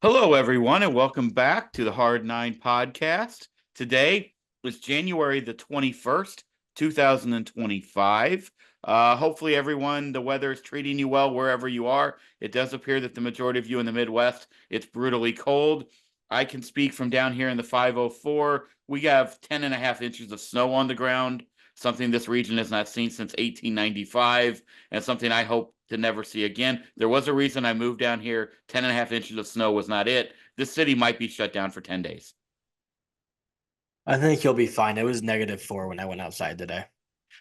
Hello, everyone, and welcome back to the Hard Nine podcast. Today is January the 21st, 2025. Hopefully, everyone, the weather is treating you well wherever you are. It does appear that the majority of you in the Midwest, it's brutally cold. I can speak from down here in the 504. We have 10 and a half inches of snow on the ground, something this region has not seen since 1895, and something I hope to never see again. There was a reason I moved down here. 10 and a half inches of snow was not it. This city might be shut down for 10 days. I think you'll be fine. It was -4 when I went outside today.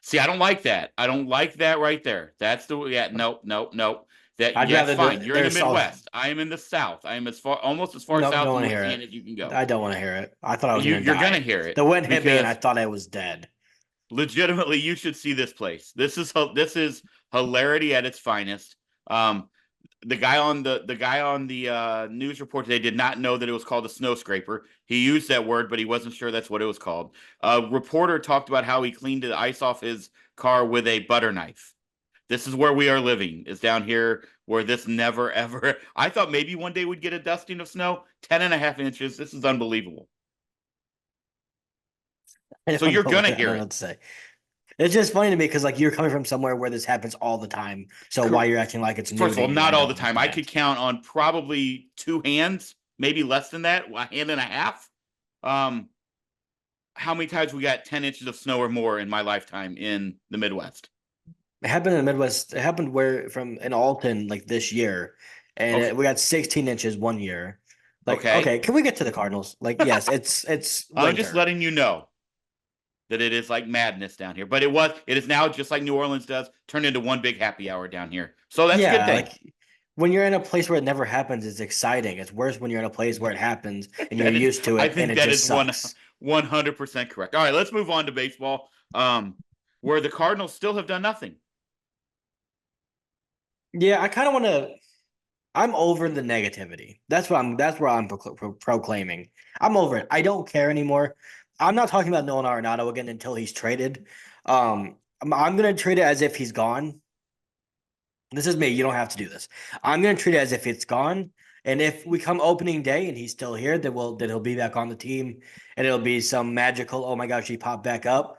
See, I don't like that. I don't like that right there. That's the yeah, no, no, no. I'd That's rather fine. You're in the there's all Midwest. I am in the South. I am almost as far no, south don't in want to hear Louisiana it. as you can go. I don't want to hear it. I thought I was You gonna you're gonna die. hear The it wind hit me and I because thought I was dead. legitimately you should see this place. This is hilarity at its finest. Um, the guy on the news report today did not know that it was called a snow scraper. He used that word, but he wasn't sure that's what it was called. A reporter talked about how he cleaned the ice off his car with a butter knife. This is where we are living, is down here where this never ever. I thought maybe one day we'd get a dusting of snow. 10 and a half inches. This is unbelievable. I So don't you're know gonna what I hear don't know it. what to say. It's just funny to me because you're coming from somewhere where this happens all the time. So why you're acting like it's new First of to all, you, I not all don't the time. I understand. could count on probably two hands, maybe less than that, a hand and a half. Um, how many times we got 10 inches of snow or more in my lifetime in the Midwest? It happened in the Midwest. It happened where from in Alton like this year, and Okay. we got 16 inches one year. Like, Okay. okay, can we get to the Cardinals? Like, yes, it's I'm just winter. letting you know that it is like madness down here. But it is now just like New Orleans does, turned into one big happy hour down here. So that's a good Yeah, thing. like when you're in a place where it never happens, it's exciting. It's worse when you're in a place where it happens and you're That is, used to I it and think it that just is sucks. 100% correct. All right, let's move on to baseball, where the Cardinals still have done nothing. Yeah, I kind of want to. I'm over the negativity. That's where I'm proclaiming. I'm over it. I don't care anymore. I'm not talking about Nolan Arenado again until he's traded. I'm gonna treat it as if he's gone. This is me. You don't have to do this. I'm gonna treat it as if it's gone. And if we come opening day and he's still here, then he'll be back on the team, and it'll be some magical. Oh my gosh, he popped back up.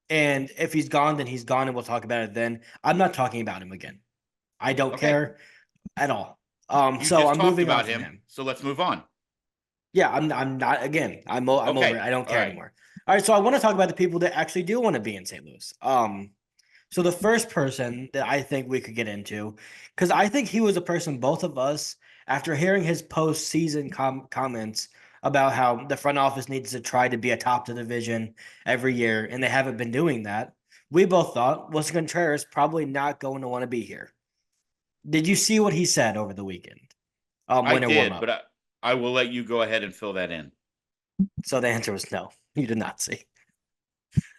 And if he's gone, then he's gone, and we'll talk about it then. I'm not talking about him again. I don't Okay. care at all. You So just I'm talked moving on about from him, him. so let's move on. Yeah, I'm not again. I'm over it. Okay. I don't All care right. anymore. All right, so I want to talk about the people that actually do want to be in St. Louis. So the first person that I think we could get into, because I think he was a person both of us, after hearing his postseason comments about how the front office needs to try to be atop the division every year, and they haven't been doing that. We both thought was Contreras probably not going to want to be here. Did you see what he said over the weekend? I Winter warm did, but up. I will let you go ahead and fill that in. So the answer was no. You did not see.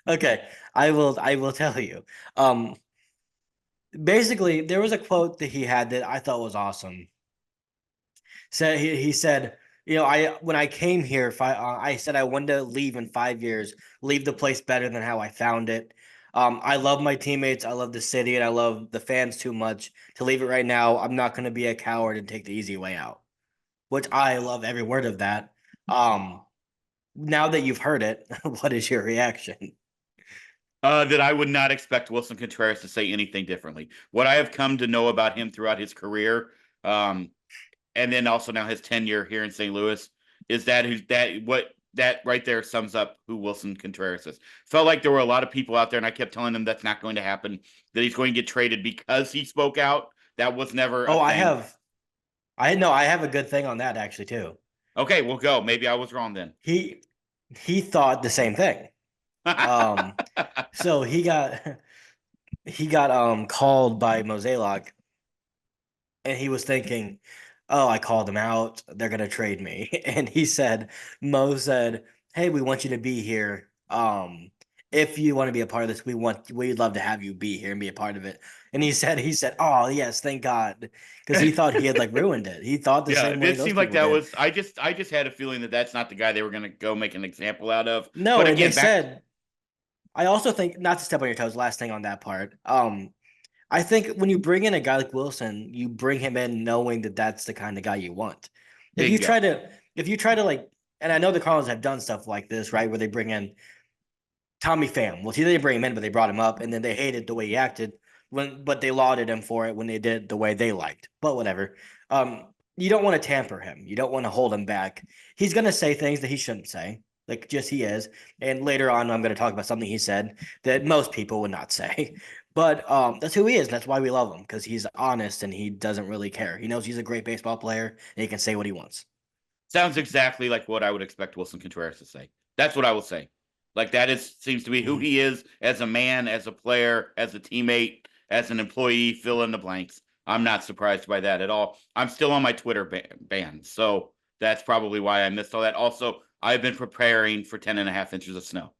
Okay, I will tell you. Um, basically, there was a quote that he had that I thought was awesome. Said he said, you know, I when I came here, I said I wanted to leave in 5 years, leave the place better than how I found it. I love my teammates, I love the city, and I love the fans too much to leave it right now. I'm not going to be a coward and take the easy way out, which I love every word of that. Um, now that you've heard it, what is your reaction? That I would not expect Wilson Contreras to say anything differently. What I have come to know about him throughout his career, um, and then also now his tenure here in St. Louis, is that right there sums up who Wilson Contreras is. Felt like there were a lot of people out there, and I kept telling them that's not going to happen. That he's going to get traded because he spoke out. That was never a Oh, thing. I have a good thing on that actually too. Okay, we'll go. Maybe I was wrong then. He he thought the same thing. Um, so he got called by Mozeliak, and he was thinking, "Oh, I called him out. They're gonna trade me." And he said, Mo said, "Hey, we want you to be here. If you want to be a part of this, we'd love to have you be here and be a part of it." And he said, "Oh yes, thank God," because he thought he had like ruined it. He thought the Yeah, same way it those seemed like people that did. was. I just had a feeling that that's not the guy they were going to go make an example out of. No, But and they again, back. said I also think not to step on your toes. Last thing on that part. I think when you bring in a guy like Wilson, you bring him in knowing that that's the kind of guy you want. If you Bingo. try to, if you try to like, and I know the Cardinals have done stuff like this, right? Where they bring in Tommy Pham. Well, see, they didn't bring him in, but they brought him up, and then they hated the way he acted but they lauded him for it when they did the way they liked. But whatever. You don't want to tamper him. You don't want to hold him back. He's gonna say things that he shouldn't say, like just he is. And later on, I'm gonna talk about something he said that most people would not say. But that's who he is. That's why we love him because he's honest and he doesn't really care. He knows he's a great baseball player and he can say what he wants. Sounds exactly like what I would expect Wilson Contreras to say. That's what I will say. Like that is seems to be who Mhm. he is as a man, as a player, as a teammate, as an employee. Fill in the blanks. I'm not surprised by that at all. I'm still on my Twitter ban, so that's probably why I missed all that. Also, I've been preparing for 10 and a half inches of snow.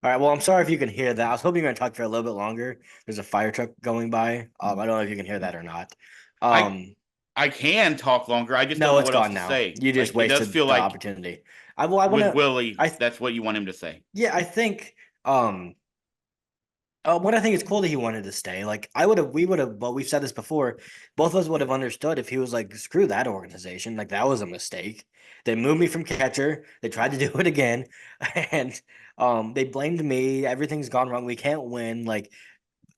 All right. Well, I'm sorry if you can hear that. I was hoping you were going to talk for a little bit longer. There's a fire truck going by. I don't know if you can hear that or not. I Um, I can talk longer. I just don't no, know it's what else gone to now. say. You just Like it does wasted feel the like opportunity. I want with to. Willie, that's what you want him to say. Yeah, I think. What I think is cool that he wanted to stay. Like I would have, we would have. But we've said this before. Both of us would have understood if he was like, screw that organization. Like that was a mistake. They moved me from catcher. They tried to do it again, and they blamed me. Everything's gone wrong. We can't win. Like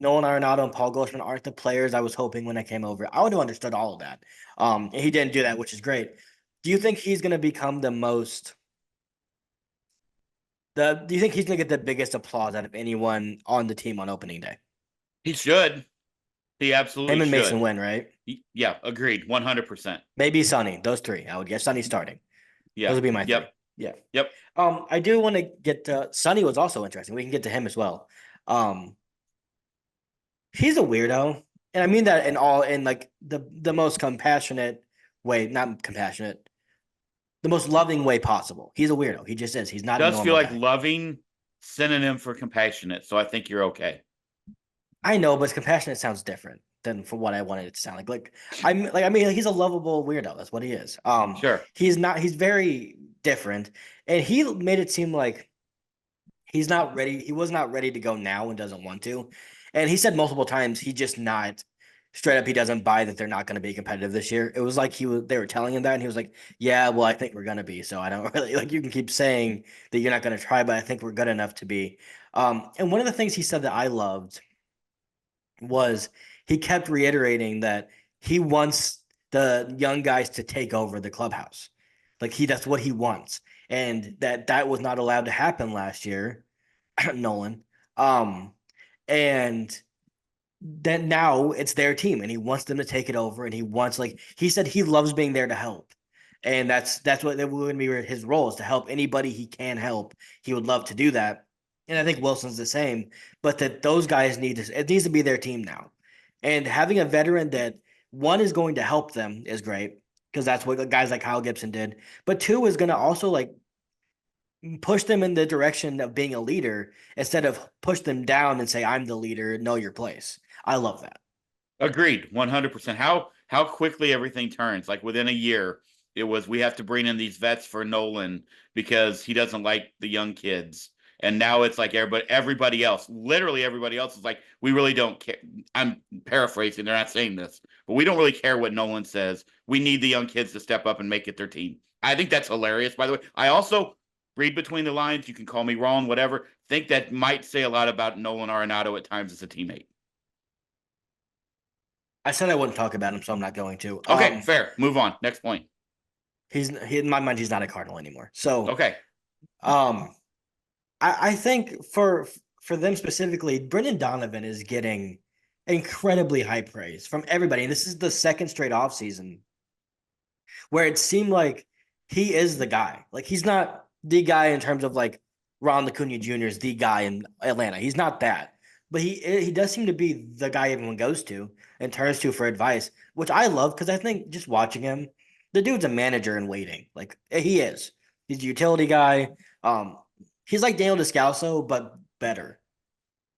Nolan Arenado and Paul Goldschmidt aren't the players I was hoping when I came over. I would have understood all of that. And he didn't do that, which is great. Do you think he's going to become the most? Do you think he's going to get the biggest applause out of anyone on the team on opening day? He should. He absolutely Him and Mason should. win, right? Yeah, agreed. 100%. Maybe Sonny. Those three. I would guess Sonny starting. Those Yeah. would be my three. Yep. Yeah. Yep. I do want to get to Sonny was also interesting. We can get to him as well. Um, he's a weirdo, and I mean that in like the most compassionate way, not compassionate, the most loving way possible. He's a weirdo. He just is. He's not a Does feel normal like guy. loving synonym for compassionate. So I think you're okay. I know, but compassionate sounds different than for what I wanted it to sound like. I mean, he's a lovable weirdo. That's what he is. Sure. He's not. He's very different, and he made it seem like he's not ready. He was not ready to go now and doesn't want to. And he said multiple times he just not straight up. He doesn't buy that they're not going to be competitive this year. It was like they were telling him that, and he was like, "Yeah, well, I think we're going to be. So I don't really like. You can keep saying that you're not going to try, but I think we're good enough to be." And one of the things he said that I loved was he kept reiterating that he wants the young guys to take over the clubhouse. Like that's what he wants. And that was not allowed to happen last year, Nolan. And then now it's their team and he wants them to take it over and he wants like he said he loves being there to help. And that's what would be his role is to help anybody he can help. He would love to do that. And I think Wilson's the same, but that those guys it needs to be their team now. And having a veteran that one is going to help them is great because that's what guys like Kyle Gibson did. But two is going to also like push them in the direction of being a leader instead of push them down and say, I'm the leader, know your place. I love that. Agreed. 100%. How quickly everything turns. Like within a year, it was we have to bring in these vets for Nolan because he doesn't like the young kids. And now it's like everybody else, literally everybody else is like, we really don't care. I'm paraphrasing, they're not saying this, but we don't really care what Nolan says. We need the young kids to step up and make it their team. I think that's hilarious, by the way. I also read between the lines. You can call me wrong, whatever. Think that might say a lot about Nolan Arenado at times as a teammate. I said I wouldn't talk about him, so I'm not going to. Okay, fair. Move on. Next point. In my mind, he's not a Cardinal anymore. So, Okay. um, I think for them specifically, Brendan Donovan is getting incredibly high praise from everybody. And this is the second straight offseason where it seemed like he is the guy. Like he's not the guy in terms of like Ron Acuna Jr. is the guy in Atlanta. He's not that, but he does seem to be the guy everyone goes to and turns to for advice, which I love because I think just watching him, the dude's a manager in waiting. Like he is. He's a utility guy. He's like Daniel Descalso, but better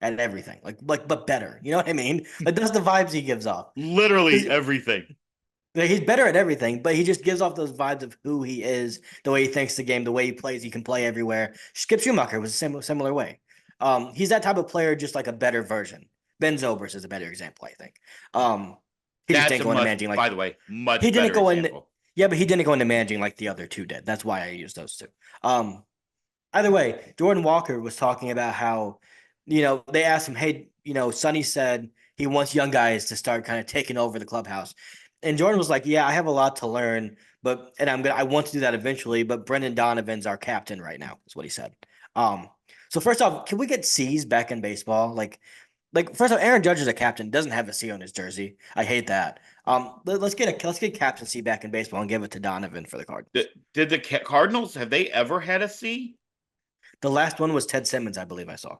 at everything. Like but better. You know what I mean? Like that's the vibes he gives off. Literally Because everything. like, he's better at everything, but he just gives off those vibes of who he is, the way he thinks the game, the way he plays. He can play everywhere. Skip Schumacher was a similar way. He's that type of player, just like a better version. Ben Zobrist is a better example, I think. He just That's didn't a go into much, managing by like the way, he much didn't better go in. example. Yeah, but he didn't go into managing like the other two did. That's why I used those two. Um, Either way, Jordan Walker was talking about how, they asked him, hey, Sonny said he wants young guys to start kind of taking over the clubhouse. And Jordan was like, yeah, I have a lot to learn, and I want to do that eventually, but Brendan Donovan's our captain right now, is what he said. So first off, can we get C's back in baseball? Like first off, Aaron Judge is a captain, doesn't have a C on his jersey. I hate that. Let's get captaincy back in baseball and give it to Donovan for the Cardinals. Did the Cardinals, have they ever had a C? The last one was Ted Simmons, I believe I saw.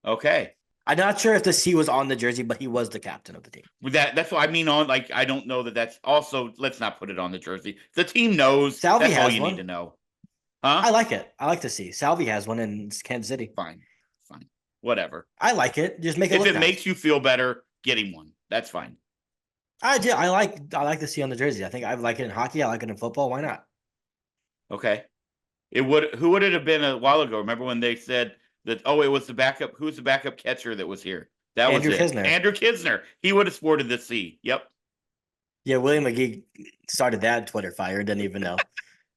Okay. I'm not sure if the C was on the jersey, but he was the captain of the team. That's what I mean. On like, I don't know that that's also. Let's not put it on the jersey. The team knows. Salvi That's all has you one. need to know, huh? I like it. I like to see. Salvi has one in Kansas City. Fine, whatever. I like it. Just make it If look it nice. makes you feel better, get him one. That's fine. I do. I like the C on the jersey. I think I like it in hockey. I like it in football. Why not? Okay. It would. Who would it have been a while ago? Remember when they said that? Oh, it was the backup. Who's the backup catcher that was here? That Andrew was it. Kisner. Andrew Kisner. He would have sported the C. Yep. Yeah, William McGee started that Twitter fire. Didn't even know.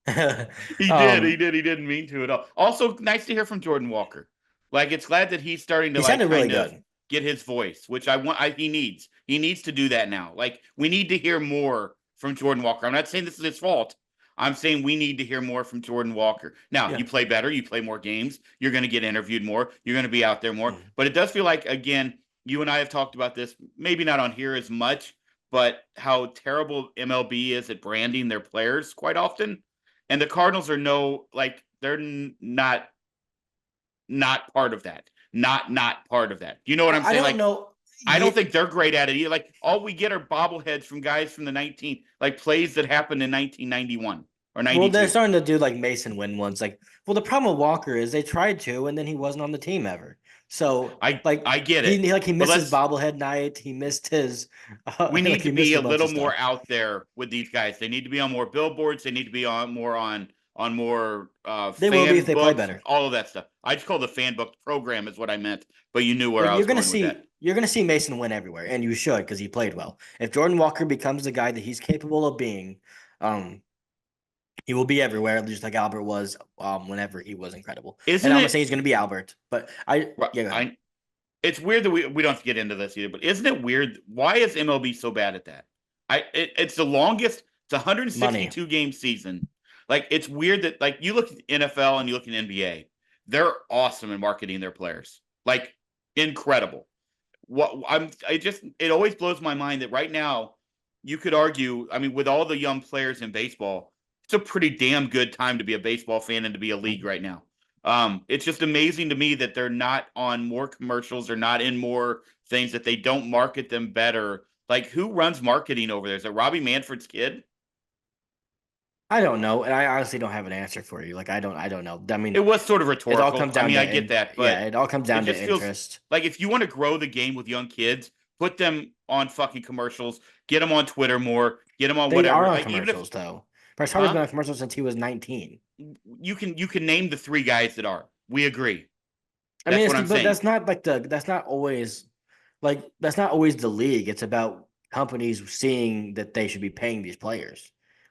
He did. He did. He didn't mean to at all. Also, nice to hear from Jordan Walker. Like, it's glad that he's starting to He sounded really kind of good. get his voice, which I want. He needs. He needs to do that now. Like, we need to hear more from Jordan Walker. I'm not saying this is his fault. I'm saying we need to hear more from Jordan Walker. Now, Yeah. you play better, you play more games, you're going to get interviewed more, you're going to be out there more. But it does feel like, again, you and I have talked about this, maybe not on here as much, but how terrible MLB is at branding their players quite often. And the Cardinals are they're not part of that. Not part of that. You know what I'm saying? I don't know. I don't think they're great at it either. Like, all we get are bobbleheads from guys from the plays that happened in 1991 or 92. Well, they're starting to do like Mason Wynn ones. Like, well, the problem with Walker is they tried to, and then he wasn't on the team ever. So I get it. He missed his bobblehead night. He missed his. We need to be a little more stuff. out there with these guys. They need to be on more billboards. They need to be on more They will be if they play better. All of that stuff. I just call the fan book program is what I meant, but you knew where I was you're gonna going see with that. you're gonna see Mason Wynn everywhere, and you should because he played well. If Jordan Walker becomes the guy that he's capable of being, he will be everywhere, just like Albert was whenever he was incredible. I'm not saying he's gonna be Albert, but it's weird that we don't have to get into this either, but isn't it weird? Why is MLB so bad at that? It's the longest. It's a 162 game season. Like, it's weird that, like, you look at NFL and you look at NBA, they're awesome in marketing their players. Like, incredible. It always blows my mind that right now you could argue, I mean, with all the young players in baseball, it's a pretty damn good time to be a baseball fan and to be a league right now. It's just amazing to me that they're not on more commercials or not in more things, that they don't market them better. Like, who runs marketing over there? Is it Robbie Manfred's kid? I don't know, and I honestly don't have an answer for you. Like, I don't know. I mean, it was sort of rhetorical. It all comes down I get that, but it all comes down to interest. Like, if you want to grow the game with young kids, put them on fucking commercials, get them on Twitter more, get them on whatever. They are on like, commercials, though. Bryce Harper's been on commercials since he was 19. You can name the three guys that are. We agree. That's what I'm saying. That's not always the league. It's about companies seeing that they should be paying these players.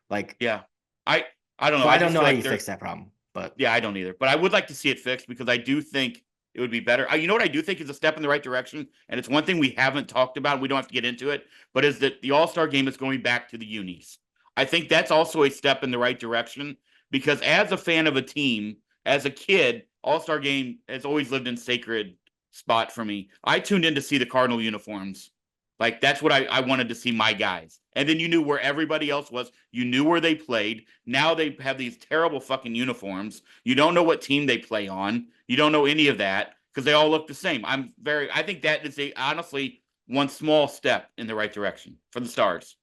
Like, yeah, I don't know. So I don't know how you fix that problem, but yeah, I don't either. But I would like to see it fixed because I do think it would be better. You know what I do think is a step in the right direction, and it's one thing we haven't talked about. We don't have to get into it, but is that the All-Star game is going back to the unis. I think that's also a step in the right direction because as a fan of a team, as a kid, All-Star game has always lived in sacred spot for me. I tuned in to see the Cardinal uniforms. Like, that's what I wanted to see, my guys. And then you knew where everybody else was. You knew where they played. Now they have these terrible fucking uniforms. You don't know what team they play on. You don't know any of that because they all look the same. I think that is honestly one small step in the right direction for the Stars.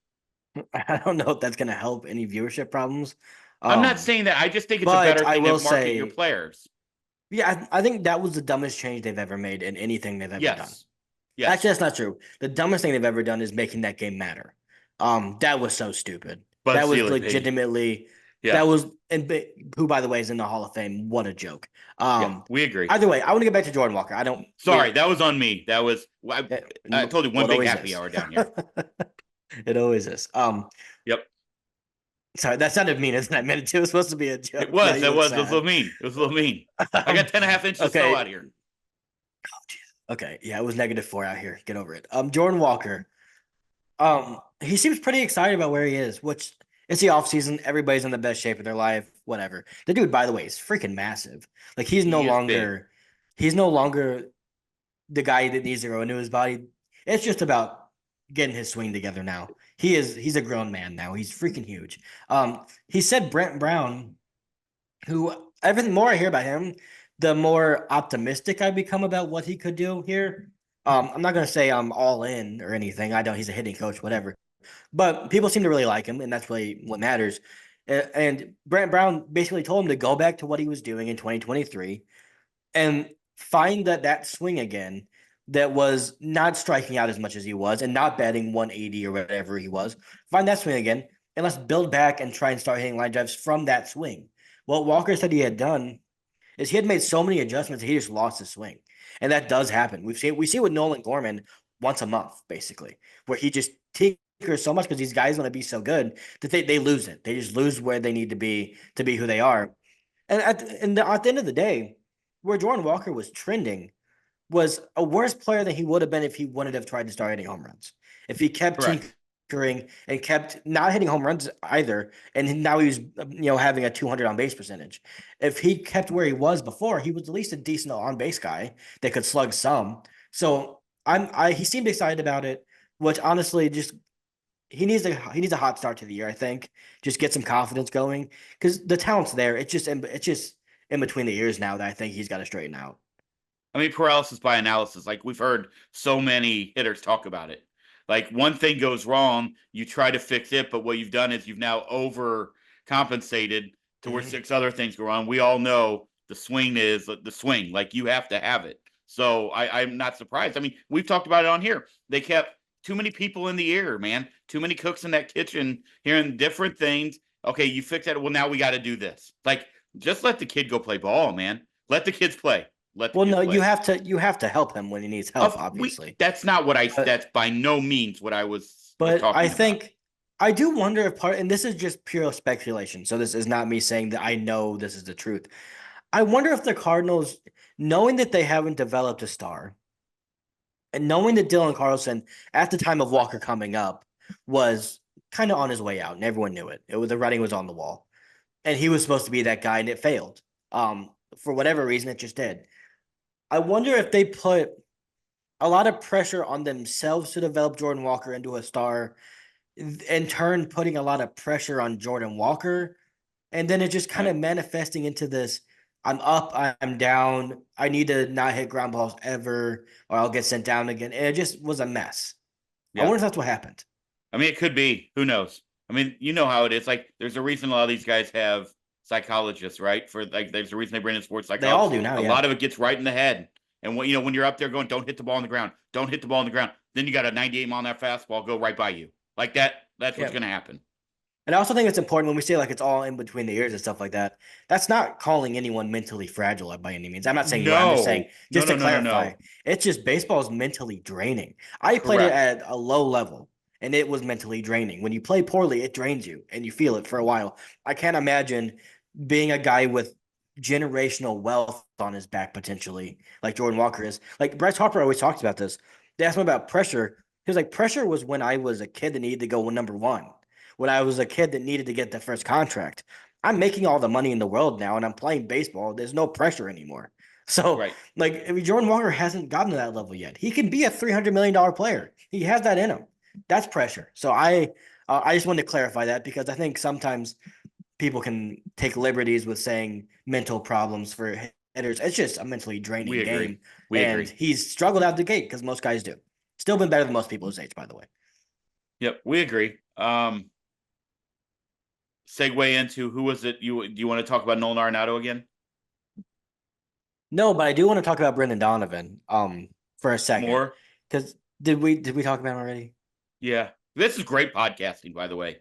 I don't know if that's going to help any viewership problems. I'm not saying that. I just think it's a better thing to market your players. Yeah, I think that was the dumbest change they've ever made in anything they've ever done. Yes. Actually, that's not true. The dumbest thing they've ever done is making that game matter. That was so stupid. But that was legitimately. Yeah. That was, and who, by the way, is in the Hall of Fame. What a joke. We agree. Either way, I want to get back to Jordan Walker. Sorry, that was on me. That was. I told you one big happy hour down here. It always is. Yep. Sorry, that sounded meaner than I meant it to. It was supposed to be a It joke. Now was. you It look was. It was a sad. little mean. It was a little mean. I got Um, 10.5 inches of snow out okay. here. Okay. Yeah, it was -4 out here. Get over it. Jordan Walker. He seems pretty excited about where he is, which it's the offseason. Everybody's in the best shape of their life, whatever. The dude, by the way, is freaking massive. Like He is big. he's no longer the guy that needs to grow into his body. It's just about getting his swing together now. He's a grown man now. He's freaking huge. He said Brent Brown, who everything more I hear about him, the more optimistic I become about what he could do here. I'm not gonna say I'm all in or anything. I know he's a hitting coach, whatever. But people seem to really like him, and that's really what matters. And Brent Brown basically told him to go back to what he was doing in 2023 and find that swing again that was not striking out as much as he was and not batting 180 or whatever he was. Find that swing again, and let's build back and try and start hitting line drives from that swing. What Walker said he had done is he had made so many adjustments he just lost his swing, and that does happen. We see with Nolan Gorman once a month basically, where he just tinkers so much because these guys want to be so good that they lose it. They just lose where they need to be who they are. And at the end of the day, where Jordan Walker was trending was a worse player than he would have been if he wouldn't have tried to start hitting home runs. If he kept Correct. tinkering and kept not hitting home runs either, and now he's having a 200 on base percentage. If he kept where he was before, he was at least a decent on base guy that could slug some. So he seemed excited about it, which honestly just he needs a hot start to the year. I think just get some confidence going because the talent's there. It's just in between the ears now that I think he's got to straighten out. I mean, paralysis by analysis. Like we've heard so many hitters talk about it. Like one thing goes wrong, you try to fix it, but what you've done is you've now overcompensated to where Mhm. 6 other things go wrong. We all know the swing is the swing. Like you have to have it. So I'm not surprised. I mean, we've talked about it on here. They kept too many people in the ear, man. Too many cooks in that kitchen hearing different things. Okay, you fixed that. Well, now we got to do this. Like, just let the kid go play ball, man. Let the kids play. Let the Well, kids no, play. you have to help him when he needs help, Of we obviously. that's not what I But that's by no means what I was but I talking about. think I do wonder if and this is just pure speculation. So this is not me saying that I know this is the truth. I wonder if the Cardinals, knowing that they haven't developed a star, and knowing that Dylan Carlson at the time of Walker coming up was kind of on his way out, and everyone knew it. It was the writing was on the wall, and he was supposed to be that guy, and it failed. For whatever reason, it just did. I wonder if they put a lot of pressure on themselves to develop Jordan Walker into a star, in turn putting a lot of pressure on Jordan Walker, and then it just kind Right. of manifesting into this. I'm up, I'm down. I need to not hit ground balls ever, or I'll get sent down again. And it just was a mess. I Yeah. wonder if that's what happened. I mean, it could be. Who knows? I mean, you know how it is. Like, there's a reason a lot of these guys have psychologists, right? For like, there's a reason they bring in sports They all psychologists. do now, A yeah. lot of it gets right in the head. And when you're up there going, don't hit the ball on the ground, don't hit the ball on the ground, then you got a 98 mile an hour fastball go right by you. Like that. That's what's Yeah. going to happen. And I also think it's important when we say like it's all in between the ears and stuff like that. That's not calling anyone mentally fragile by any means. I'm not saying you are. I'm just saying, No, no, just to no, no, no, clarify, no. it's just baseball is mentally draining. I played it Correct. at a low level and it was mentally draining. When you play poorly, it drains you and you feel it for a while. I can't imagine being a guy with generational wealth on his back potentially, like Jordan Walker is. Like Bryce Harper always talks about this. They asked him about pressure. He was like, pressure was when I was a kid that needed to go number one, when I was a kid that needed to get the first contract. I'm making all the money in the world now and I'm playing baseball. There's no pressure anymore. So, Right. like, I mean, Jordan Walker hasn't gotten to that level yet. He can be a $300 million player. He has that in him. That's pressure. So I just wanted to clarify that because I think sometimes people can take liberties with saying mental problems for hitters. It's just a mentally We draining agree. game, We and agree. he's struggled out the gate because most guys do. Still been better than most people his age, by the way. Yep. We agree. Segue into who was it? Do you want to talk about Nolan Arenado again? No, but I do want to talk about Brendan Donovan for a second More? because did we talk about him already? Yeah. This is great podcasting, by the way.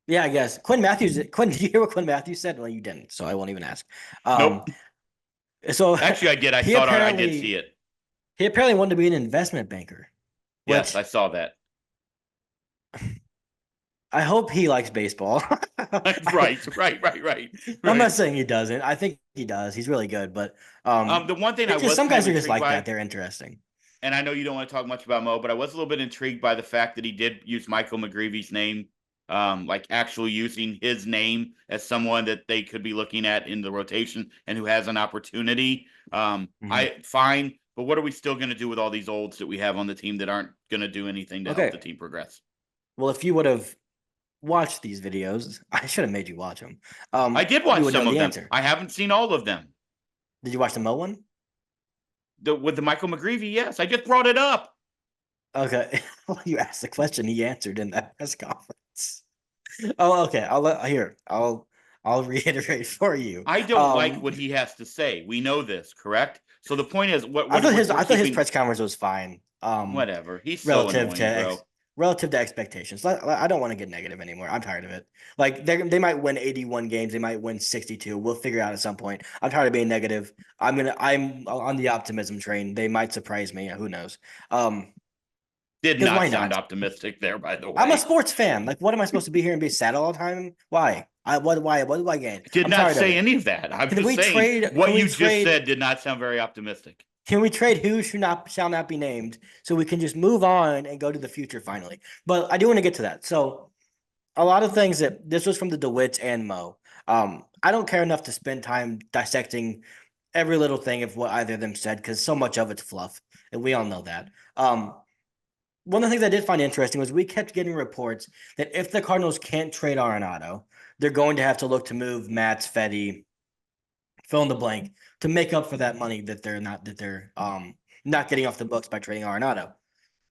Yeah, I guess Quinn Matthews. Quinn, did you hear what Quinn Matthews said? Well, you didn't, so I won't even ask. Um, Nope. so Actually, I did. I he saw it on. I did see apparently it. he apparently wanted to be an investment banker, Yes, which I saw that. I hope he likes baseball. I'm not Right. saying he doesn't. I think he does. He's really good, but The one thing I it's just was some kind guys of are just intrigued like that. by, They're interesting. and I know you don't want to talk much about Mo, but I was a little bit intrigued by the fact that he did use Michael McGreevy's name, like actually using his name as someone that they could be looking at in the rotation and who has an opportunity. I fine, but what are we still going to do with all these olds that we have on the team that aren't going to do anything to help the Okay. team progress? Well, if you would have watched these videos, I should have made you watch them. I did You watch would know some of the them. answer. I haven't seen all of them. Did you watch the Mo one? With the Michael McGreevy, yes, I just brought it up. Okay. Well, you asked the question. He answered in that press conference. Oh, okay. I'll reiterate for you. I don't like what he has to say. We know this, correct? So the point is, what I thought we're I thought his keeping. press conference was fine. Whatever. He's so Relative to annoying, bro. relative to expectations. I don't want to get negative anymore. I'm tired of it. Like they might win 81 games, they might win 62. We'll figure it out at some point. I'm tired of being negative. I'm on the optimism train. They might surprise me. Who knows? Did Because not why sound not? optimistic there, by the I'm a way. sports fan. Like, what am I supposed to be here and be sad all the time? Why? What do I gain? Did I'm not tired of say it. any of that. I'm Can just we saying trade? what you just said did not sound very optimistic. Can we trade who shall not be named so we can just move on and go to the future finally? But I do want to get to that. So a lot of things that this was from the DeWitts and Mo. I don't care enough to spend time dissecting every little thing of what either of them said because so much of it's fluff, and we all know that. One of the things I did find interesting was we kept getting reports that if the Cardinals can't trade Arenado, they're going to have to look to move Matz, Fetty, fill in the blank to make up for that money that they're not getting off the books by trading Arenado.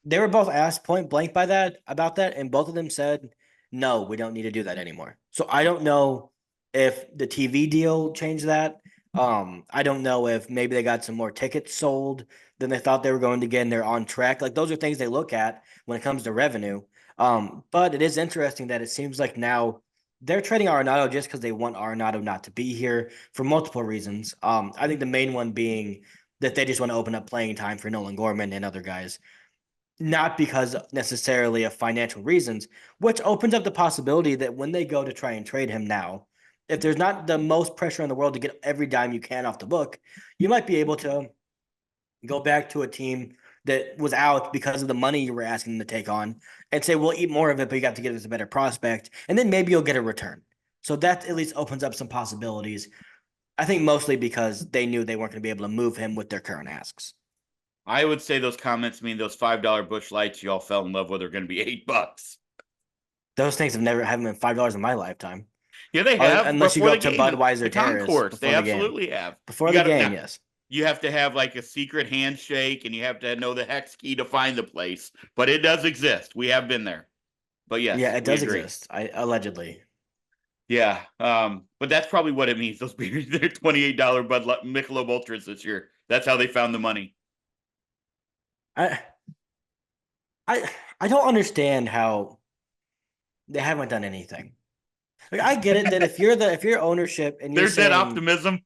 They were both asked point blank by that about that, and both of them said, "No, we don't need to do that anymore." So I don't know if the TV deal changed that. I don't know if maybe they got some more tickets sold than they thought they were going to get, and they're on track. Like those are things they look at when it comes to revenue. But it is interesting that it seems like now they're trading Arenado just because they want Arenado not to be here for multiple reasons. I think the main one being that they just want to open up playing time for Nolan Gorman and other guys not because necessarily of financial reasons, which opens up the possibility that when they go to try and trade him now, if there's not the most pressure in the world to get every dime you can off the book, you might be able to go back to a team that was out because of the money you were asking them to take on and say, we'll eat more of it, but you got to give us a better prospect. And then maybe you'll get a return. So that at least opens up some possibilities. I think mostly because they knew they weren't going to be able to move him with their current asks. I would say those comments mean those $5 Bush Lights you all fell in love with are going to be $8. Those things haven't been $5 in my lifetime. Yeah, they have Unless you before go the up to game, Budweiser the Terrace concourse. They before the game. absolutely have. Before You the got to game, now. yes. You have to have like a secret handshake, and you have to know the hex key to find the place. But it does exist. We have been there. But yes, Yeah, it we does agree. exist. Allegedly. Yeah, but that's probably what it means. Those beers, they're $28 Bud Light Michelob Ultras this year. That's how they found the money. I I I don't understand how they haven't done anything. Like I get it that if you're ownership and you're There's that saying, optimism.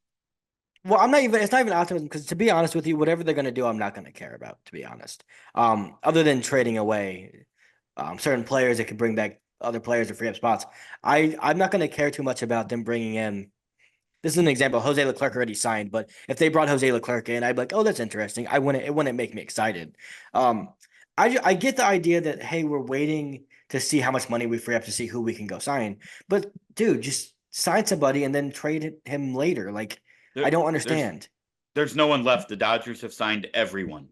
well, it's not even optimism because to be honest with you, whatever they're gonna do, I'm not gonna care about, to be honest. Other than trading away certain players that could bring back other players to free up spots. I'm not gonna care too much about them bringing in. This is an example. Jose Leclerc already signed, but if they brought Jose Leclerc in, I'd be like, oh, that's interesting. It wouldn't make me excited. Um, I get the idea that hey, we're waiting to see how much money we free up to see who we can go sign. But dude, just sign somebody and then trade him later. Like I There, don't there's understand. there's no one left. The Dodgers have signed everyone.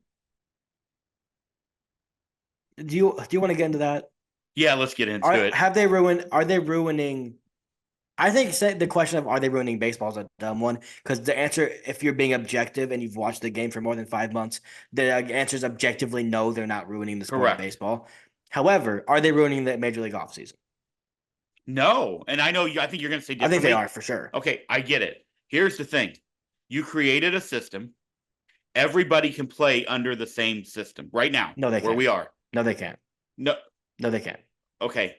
Do you want to get into that? Yeah, let's get into it. Are they ruining? I think the question of are they ruining baseball is a dumb one because the answer, if you're being objective and you've watched the game for more than 5 months, the answer is objectively no, they're not ruining the sport of Correct. baseball. However, are they ruining the Major League offseason? No, and I know I think you're going to say I think they differently. are for sure. Okay, I get it. Here's the thing. You created a system. Everybody can play under the same system right now. No, they where can't. we are. No, they can't. No, they can't. Okay.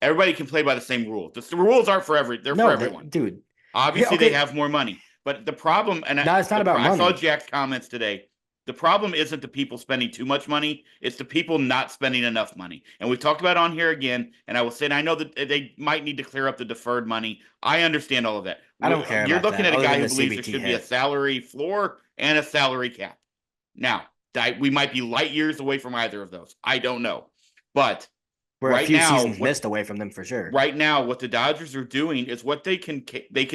Everybody can play by the same rules. The rules aren't for they're for everyone. Dude. Obviously, they have more money. But the problem, and no, it's not about money. I saw Jack's comments today. The problem isn't the people spending too much money. It's the people not spending enough money. And we've talked about it on here again. And I will say, and I know that they might need to clear up the deferred money. I understand all of that. I don't care You're about looking that, at a other guy than who the believes there CBT should be a hit. salary floor and a salary cap. Now, we might be light years away from either of those. I don't know. But We're a right few now, seasons missed away from them for sure. right now, what the Dodgers are doing is what they can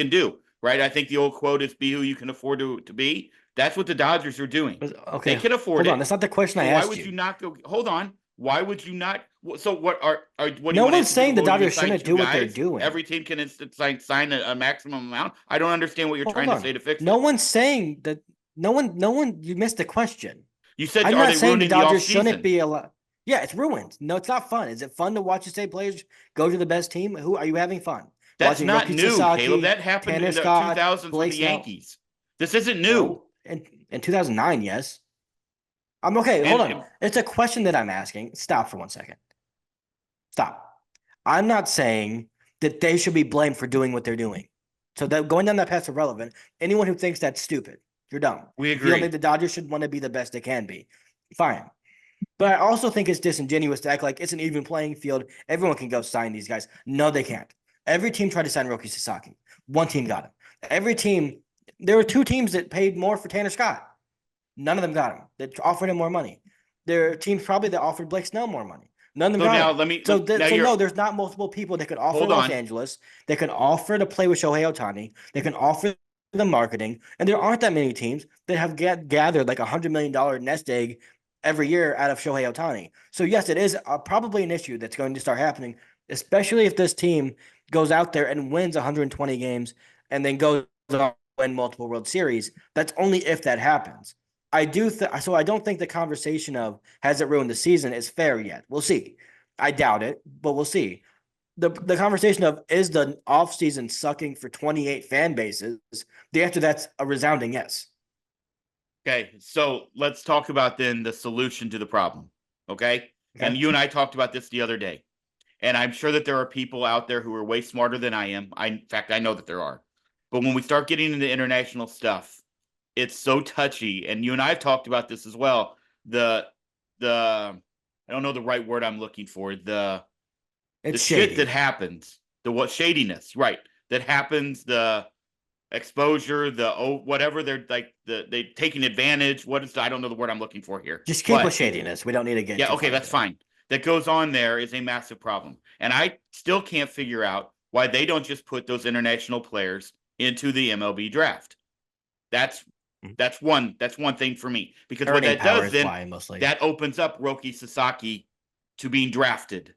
do. Right? I think the old quote is "Be who you can afford to be." That's what the Dodgers are doing. Okay, They can afford hold it. on. That's not the question So I why asked would you. you not go? Hold on. Why would you not? So what are what do you No want one's to saying the go and Dodgers sign shouldn't two do what they're guys? doing. Every team can sign a maximum amount. I don't understand what you're Hold trying to on. say to fix No it. one's saying that. No one. You missed the question. You said, I'm are not they saying the ruining the Dodgers shouldn't offseason? be allowed. Yeah, it's ruined. No, it's not fun. Is it fun to watch the state players go to the best team? Who are you having fun? That's Watching not Roki new, Caleb. Sasaki, That happened Tanner in the Scott, 2000s with Blake the Snell. Yankees. This isn't new. No, in 2009, yes. I'm okay. Hold on. It's a question that I'm asking. Stop for 1 second. Stop. I'm not saying that they should be blamed for doing what they're doing. So that going down that path is irrelevant. Anyone who thinks that's stupid, you're dumb. We If you don't agree. think the Dodgers should want to be the best they can be, fine. But I also think it's disingenuous to act like it's an even playing field. Everyone can go sign these guys. No, they can't. Every team tried to sign Roki Sasaki. One team got him. Every team, there were two teams that paid more for Tanner Scott. None of them got him. That offered him more money. There are teams probably that offered Blake Snell more money. None of them So got now him. let me. So, Now so you're. no, there's not multiple people that could offer Hold Los on. Angeles. They can offer to play with Shohei Ohtani. They can offer the marketing, and there aren't that many teams that have gathered like $100 million nest egg every year out of Shohei Ohtani. So yes, it is probably an issue that's going to start happening, especially if this team goes out there and wins 120 games and then goes on to win multiple World Series. That's only if that happens. I do so. I don't think the conversation of has it ruined the season is fair yet. We'll see. I doubt it, but we'll see. The conversation of is the offseason sucking for 28 fan bases? The answer to that's a resounding yes. Okay, so let's talk about then the solution to the problem. Okay? And Okay. you and I talked about this the other day. And I'm sure that there are people out there who are way smarter than I am. In fact, I know that there are. But when we start getting into international stuff, it's so touchy. And you and I have talked about this as well. The I don't know the right word I'm looking for. The It's shit shady. that happens, the what shadiness, right? That happens, the exposure, the whatever they're like, they taking advantage. What is I don't know the word I'm looking for here. Just keep with But shadiness. We don't need to get yeah, too okay, far that's into it. fine. That goes on there is a massive problem. And I still can't figure out why they don't just put those international players into the MLB draft. That's one thing for me. Because what Earning that power does is then, why mostly. that opens up Roki Sasaki to being drafted.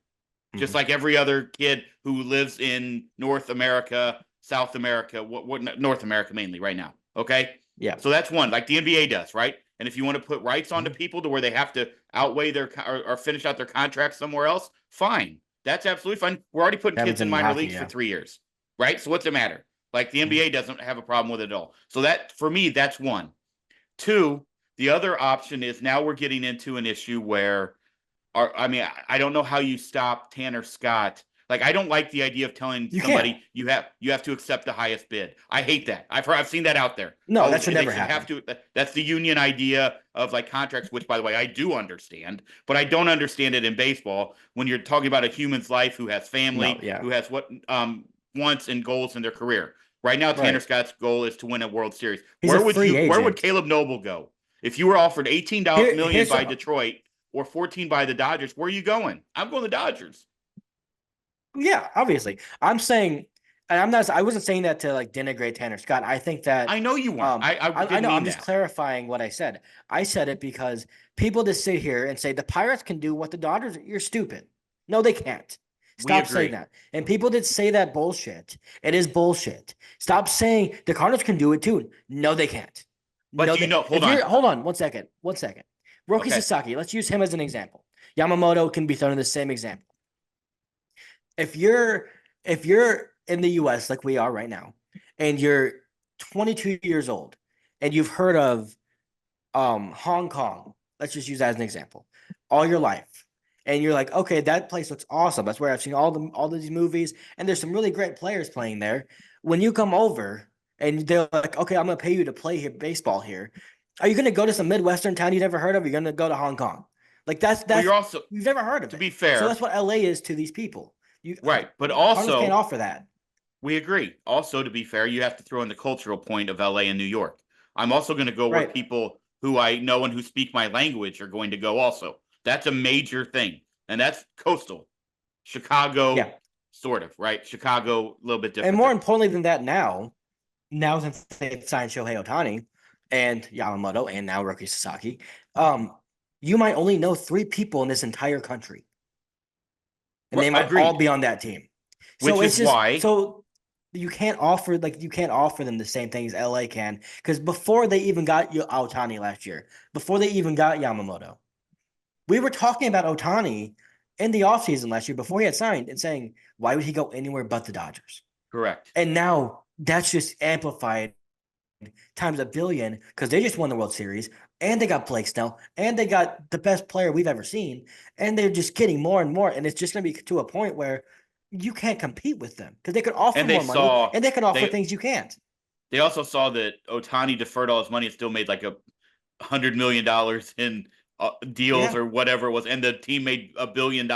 Just Mhm. like every other kid who lives in North America, South America, what North America mainly right now. Okay. Yeah. So that's one, like the NBA does, right? And if you want to put rights onto Mhm. people to where they have to outweigh their or finish out their contract somewhere else, fine. That's absolutely fine. We're already putting Happens kids in in minor hockey, leagues for yeah. 3 years, right? So what's the matter? Like the NBA doesn't have a problem with it at all. So that for me, that's one. Two, the other option is now we're getting into an issue where I mean, I don't know how you stop Tanner Scott. Like, I don't like the idea of telling You can't. somebody you have to accept the highest bid. I hate that. I've seen that out there. No, Oh, that should they never have happen. to. That's the union idea of like contracts, which by the way I do understand, but I don't understand it in baseball when you're talking about a human's life who has No, family, yeah. who has what wants and goals in their career. Right now, Tanner Right. Scott's goal is to win a World Series. He's a free Where would agent. Caleb Noble go if you were offered 18 million Here's by Detroit or 14 by the Dodgers? Where are you going? I'm going the Dodgers. yeah, obviously. I'm saying, and I wasn't saying that to like denigrate Tanner Scott. I think that I know you weren't. I didn't know. mean I'm just that. clarifying what I said. I said it because people just sit here and say the Pirates can do what the Dodgers. You're stupid. No, they can't. We Stop saying agree. that. And people that say that bullshit. It is bullshit. Stop saying the Cardinals can do it too. No, they can't. But No, do you know? if Hold you're on. hold on 1 second. 1 second. Roki Okay. Sasaki. Let's use him as an example. Yamamoto can be thrown in the same example. If you're in the US like we are right now, and you're 22 years old and you've heard of Hong Kong, let's just use that as an example, all your life. And you're like, okay, that place looks awesome. That's where I've seen all these movies, and there's some really great players playing there. When you come over and they're like, okay, I'm gonna pay you to play here baseball here, Are you going to go to some Midwestern town you never heard of? You're going to go to Hong Kong. Like Well, that's you're also, you've never heard of to it. be So that's fair, what LA is to these people. You right. But Cardinals can't also, offer that. we agree. Also, to be fair, you have to throw in the cultural point of LA and New York. I'm also going to go where Right. people who I know and who speak my language are going to go also. That's a major thing. And that's coastal. Yeah. Chicago, sort of, right? Chicago, a little bit And different more there. importantly than that now since they signed Shohei Ohtani and Yamamoto and now rookie Sasaki, you might only know 3 people in this entire country. And they might all Agreed. be on that team. So Which is it's just why, so you can't offer them the same things LA can because before they even got Ohtani last year, before they even got Yamamoto, we were talking about Ohtani in the offseason last year before he had signed and saying, why would he go anywhere but the Dodgers? correct. And now that's just amplified times a billion because they just won the World Series and they got Blake Snell and they got the best player we've ever seen. And they're just getting more and more. And it's just going to be to a point where you can't compete with them because they could offer And they more money saw and they can offer they things you can't. they also saw that Otani deferred all his money and still made like $100 million in deals Yeah. or whatever it was, and the team made $1 billion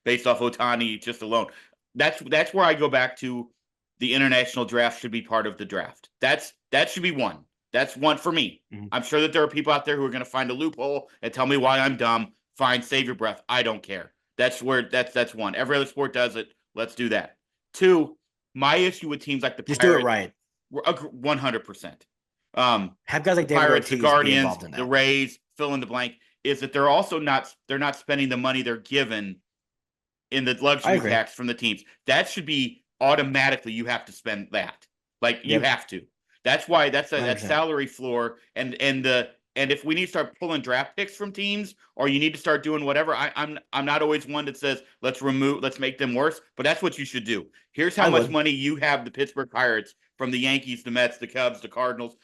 based off Otani just alone. That's where I go back to the international draft should be part of the draft. That should be one. That's one for me. Mm-hmm. I'm sure that there are people out there who are going to find a loophole and tell me why I'm dumb. Fine, save your breath. I don't care. That's one. Every other sport does it. Let's do that. Two, my issue with teams like the Just do it Pirates, right. 100%. Have guys The like David Pirates, the Ortiz be Guardians, involved in the that. Rays, fill in the blank, is that they're not spending the money they're given in the I luxury agree. tax from the teams. That should be automatically you have to spend that. Like you Yep. have to. That's why that 100%. salary floor and if we need to start pulling draft picks from teams or you need to start doing whatever, I'm not always one that says let's make them worse, but that's what you should do. Here's how I much would. money you have the Pittsburgh Pirates from the Yankees, the Mets, the Cubs, the Cardinals,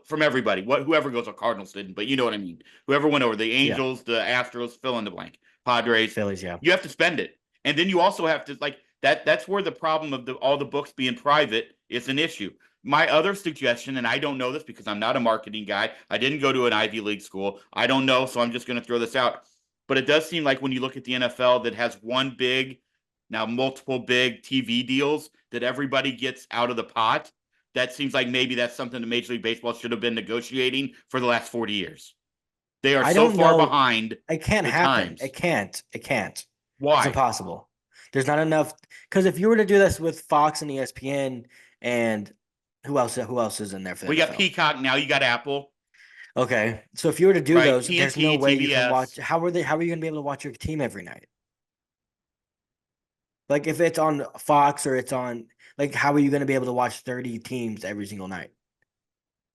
from everybody. Whoever goes, the Cardinals didn't, but you know what I mean. Whoever went over the Yeah. Angels, the Astros, fill in the blank, Padres. Phillies, yeah. You have to spend it, and then you also have to like that. That's where the problem of all the books being private is an issue. My other suggestion, and I don't know this because I'm not a marketing guy. I didn't go to an Ivy League school. I don't know, so I'm just going to throw this out. But it does seem like when you look at the NFL that has one big, now multiple big TV deals that everybody gets out of the pot, that seems like maybe that's something that Major League Baseball should have been negotiating for the last 40 years. They are I so don't far know. behind It can't the happen. times. It can't. It can't. It's Why? impossible. There's not enough. Because if you were to do this with Fox and ESPN and who else is in there for the We got NFL? Peacock now. You got Apple, Okay. So if you were to do right? those, there's no TNT, way you can watch. TBS. How are you going to be able to watch your team every night? Like if it's on Fox or it's on like how are you going to be able to watch 30 teams every single night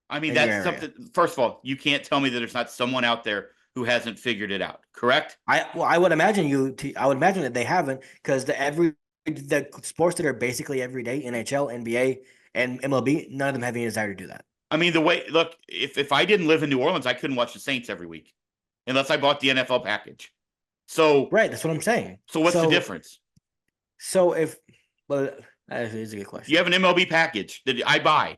I mean, in your that's area? something. First of all, you can't tell me that there's not someone out there who hasn't figured it out. Correct? I would imagine I would imagine that they haven't because the sports that are basically every day NHL, NBA, and MLB, none of them have any desire to do that. I mean, the way look, if I didn't live in New Orleans, I couldn't watch the Saints every week unless I bought the NFL package. So, Right, that's what I'm saying. so what's the difference? So if well, that is a good You question. have an MLB package that I buy.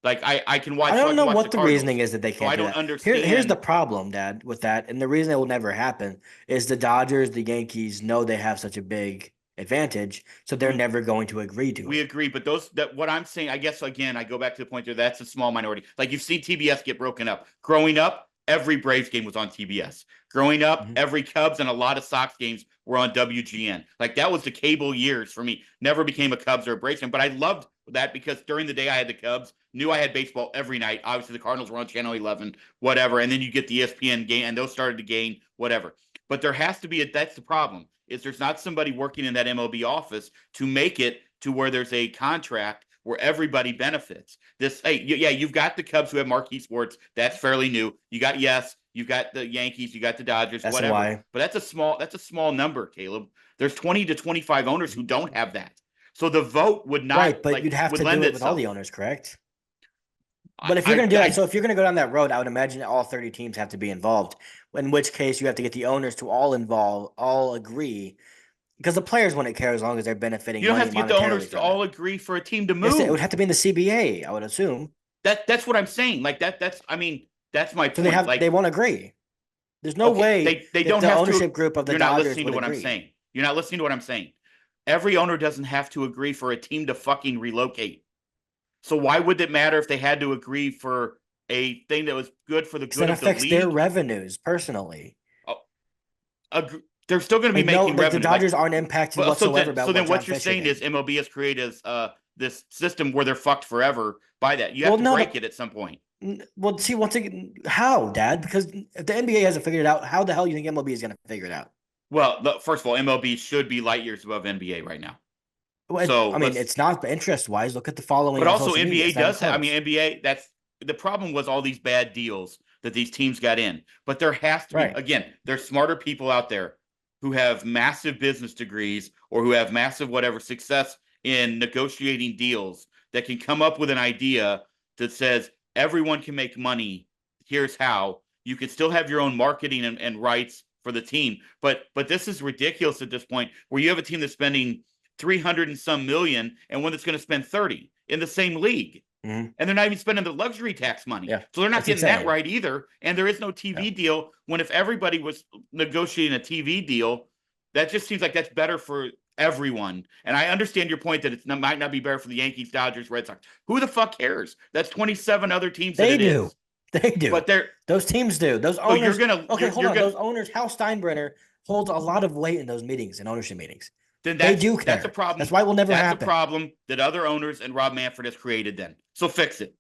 Like I can watch I so I don't can know watch the what the reasoning Cardinals. is that they So can't I do don't that. Here's the understand. problem, Dad, with that, and the reason it will never happen is the Dodgers, the Yankees know they have such a big advantage, so they're We never going to agree to we it. agree, but those that what I'm saying, I guess again, I go back to the point there that's a small minority. Like you've seen TBS get broken up. Growing up, every Braves game was on TBS. Growing up, Mhm. every Cubs and a lot of Sox games were on WGN. Like that was the cable years for me. Never became a Cubs or a Braves fan, but I loved that because during the day I had the Cubs, knew I had baseball every night. Obviously, the Cardinals were on Channel 11, whatever, and then you get the ESPN game, and those started to gain whatever. But there has to be that's the problem is there's not somebody working in that MLB office to make it to where there's a contract where everybody benefits. Yeah, you've got the Cubs who have marquee sports. That's fairly new. You've got the Yankees, you got the Dodgers, That's whatever. why. But that's a small number, Caleb. There's 20 to 25 owners who don't have that. So the vote would not Right, but you'd have would to lend do it with all itself. the owners, correct? I But if you're going to do that, I so if you're going to go down that road, I would imagine all 30 teams have to be involved. In which case, you have to get the owners to all agree, because the players wouldn't care as long as they're benefiting you don't have money to get the monetarily owners to from it. all agree for a team to Yes, it would move. have to be in the CBA, I would assume. That's what I'm saying. Like that's I mean That's my So point. Like, they won't agree. There's no okay, way they that don't the have ownership to. group of the You're not Dodgers listening to would what I'm agree. saying. You're not listening to what I'm saying. Every owner doesn't have to agree for a team to fucking relocate. So why would it matter if they had to agree for a thing that was good for the Because that good of the affects their league? revenues personally. They're still going to be Like no, making like the revenue. Like, Dodgers aren't impacted but whatsoever so about then what John what you're Fisher saying did. is MLB has created this system where they're fucked forever by that. You have Well, to no, break it at some point. well, see, once again, how, Dad? Because if the NBA hasn't figured it out, how the hell do you think MLB is going to figure it out? Well, first of all, MLB should be light years above NBA right now. Well, So I mean, let's. it's not interest wise. Look at the following But on also social media. NBA It's not even does. I mean, close. NBA. That's the problem. Was all these bad deals that these teams got in. But there has to be, Right. again. There's smarter people out there who have massive business degrees or who have massive whatever success in negotiating deals that can come up with an idea that says everyone can make money. Here's how. You can still have your own marketing and rights for the team. But this is ridiculous at this point where you have a team that's spending 300 and some million and one that's going to spend 30 in the same league. Mm-hmm. And they're not even spending the luxury tax money. Yeah. So they're not That's getting that insane. right either. And there is no TV deal. When if everybody was negotiating a TV deal, that just seems like that's better for everyone. And I understand your point that it might not be better for the Yankees, Dodgers, Red Sox. Who the fuck cares? That's 27 other teams that They it do. is. They do. But they're Those teams do. Those so you're owners. gonna Okay, hold you're on. gonna Those owners, Hal Steinbrenner holds a lot of weight in those meetings, in ownership meetings. then They do that's a care. problem. That's why it will never That's happen. a problem that other owners and Rob Manfred has created then. So fix it.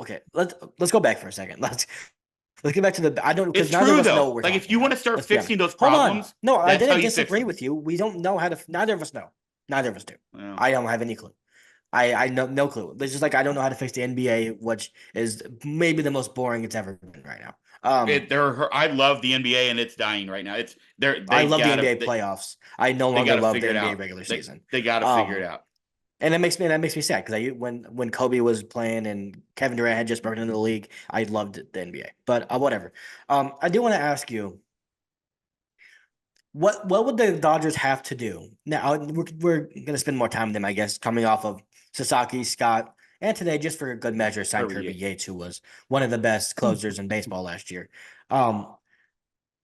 Okay, let's go back for a second. Let's get back to the. I don't because It's neither of true us know what though. we're Like talking if you want about. to start Let's be honest. fixing those Hold on. problems, No, I that's how didn't you fix disagree them. with you. We don't know how to. Neither of us know. Neither of us do. Well, I don't have any clue. I know no clue. It's just like I don't know how to fix the NBA, which is maybe the most boring it's ever been right now. I love the NBA and it's dying right now. It's I they love the gotta NBA playoffs. I no they longer gotta love the figure it NBA out. regular season. They gotta figure it out. And that makes me sad because when Kobe was playing and Kevin Durant had just broken into the league, I loved the NBA. But whatever. I do want to ask you, what would the Dodgers have to do now? We're gonna spend more time with them, I guess, coming off of Sasaki, Scott, and today, just for a good measure, signed Kirby Yates, who was one of the best closers in baseball last year. Um,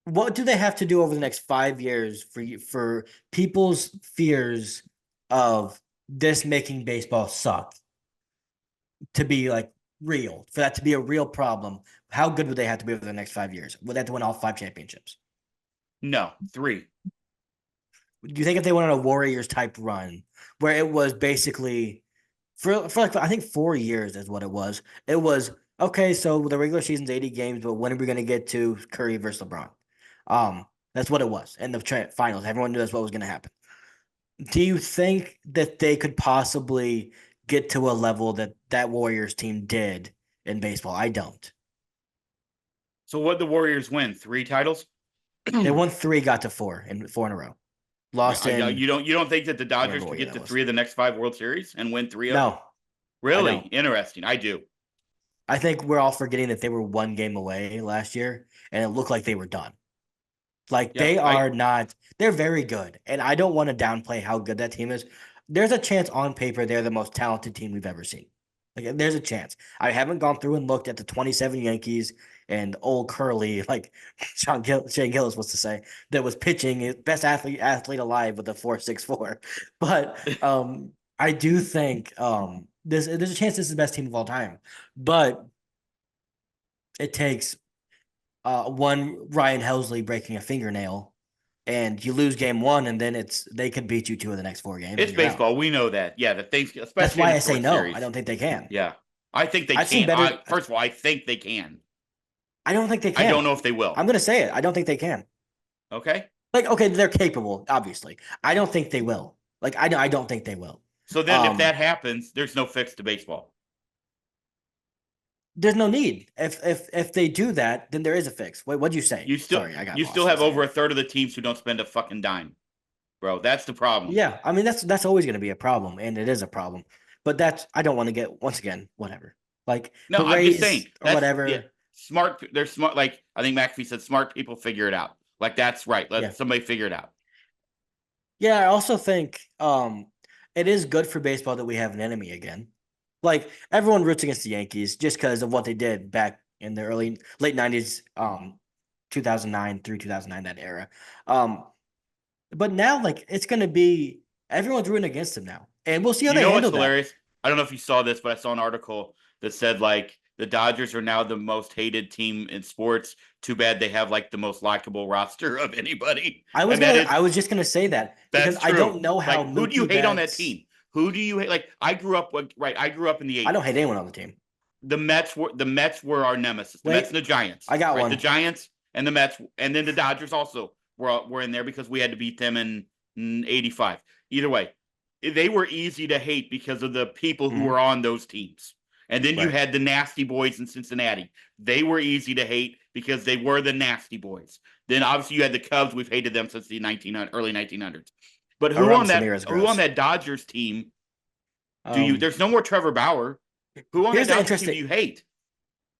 what do they have to do over the next 5 years for people's fears of this making baseball suck to be like real, for that to be a real problem? How good would they have to be over the next 5 years? Would they have to win all 5 championships? No, 3. Do you think if they went on a Warriors type run where it was basically for like I think 4 years is what it was. It was okay, so the regular season's 80 games, but when are we gonna get to Curry versus LeBron? That's what it was in the finals. Everyone knew that's what was gonna happen. Do you think that they could possibly get to a level that Warriors team did in baseball? I don't. So what the Warriors win? 3 titles? They won three, got to four in a row. Lost in You don't think that the Dodgers what could year get that to was. 3 of the next 5 World Series and win 3 of them? No, I Really don't. interesting. I do. I think we're all forgetting that they were one game away last year, and it looked like they were done. Like Yeah, they are not. They're very good, and I don't want to downplay how good that team is. There's a chance on paper they're the most talented team we've ever seen. Like there's a chance. I haven't gone through and looked at the 27 Yankees and old Curly, like Shane Gillis was to say, that was pitching best athlete alive with a 4.64. But I do think there's a chance this is the best team of all time. But it takes one Ryan Helsley breaking a fingernail, and you lose game one, and then they could beat you 2 of the next 4 games. It's and you're baseball. out. We know that. Yeah, the things, That's especially in why a I say short no. series. I don't think they can. Yeah, I think they I've seen can. better. First of all, I think they can. I don't think they I can. don't know if they will. I'm gonna say it. I don't think they can. Okay. Like, okay, they're capable, obviously. I don't think they will. Like, I don't think they will. So then, if that happens, there's no fix to baseball. There's no need. If they do that, then there is a fix. Wait, what'd you say? Sorry, I got you lost still for a have over second. a third of the teams who don't spend a fucking dime, bro. That's the problem. Yeah, I mean that's always going to be a problem, and it is a problem. But I don't want to get once again whatever. Like No, I'm just saying hoorays or whatever. Yeah, smart. They're smart. Like I think McAfee said, smart people figure it out. Like that's right. Let somebody figure it out. Yeah, I also think it is good for baseball that we have an enemy again. Like everyone roots against the Yankees just because of what they did back in the late 90s, 2009 through 2009, that era. Um, but now like it's gonna be everyone's rooting against them now, and we'll see how You they know what's handle that. hilarious? I don't know if you saw this, but I saw an article that said like the Dodgers are now the most hated team in sports. Too bad they have like the most likable roster of anybody. And I was just gonna say that because that's I true. don't know how Like who do you Mookie hate on that Betts. team? Who do you hate? Like I grew up with right, I grew up in the I don't 80s. hate anyone on the team. The Mets were our nemesis. The Mets Wait, and the Giants, I got right? The one. Giants and the Mets, and then the Dodgers also were in there because we had to beat them in '85. Either way, they were easy to hate because of the people who Mhm. were on those teams. And then you Right. had the Nasty Boys in Cincinnati. They were easy to hate because they were the Nasty Boys. Then obviously you had the Cubs. We've hated them since the early 1900s. But who Around on that Samir is who on gross. that Dodgers team do you? Um, There's no more Trevor Bauer. Who on that here's the Dodgers team do interesting. you hate?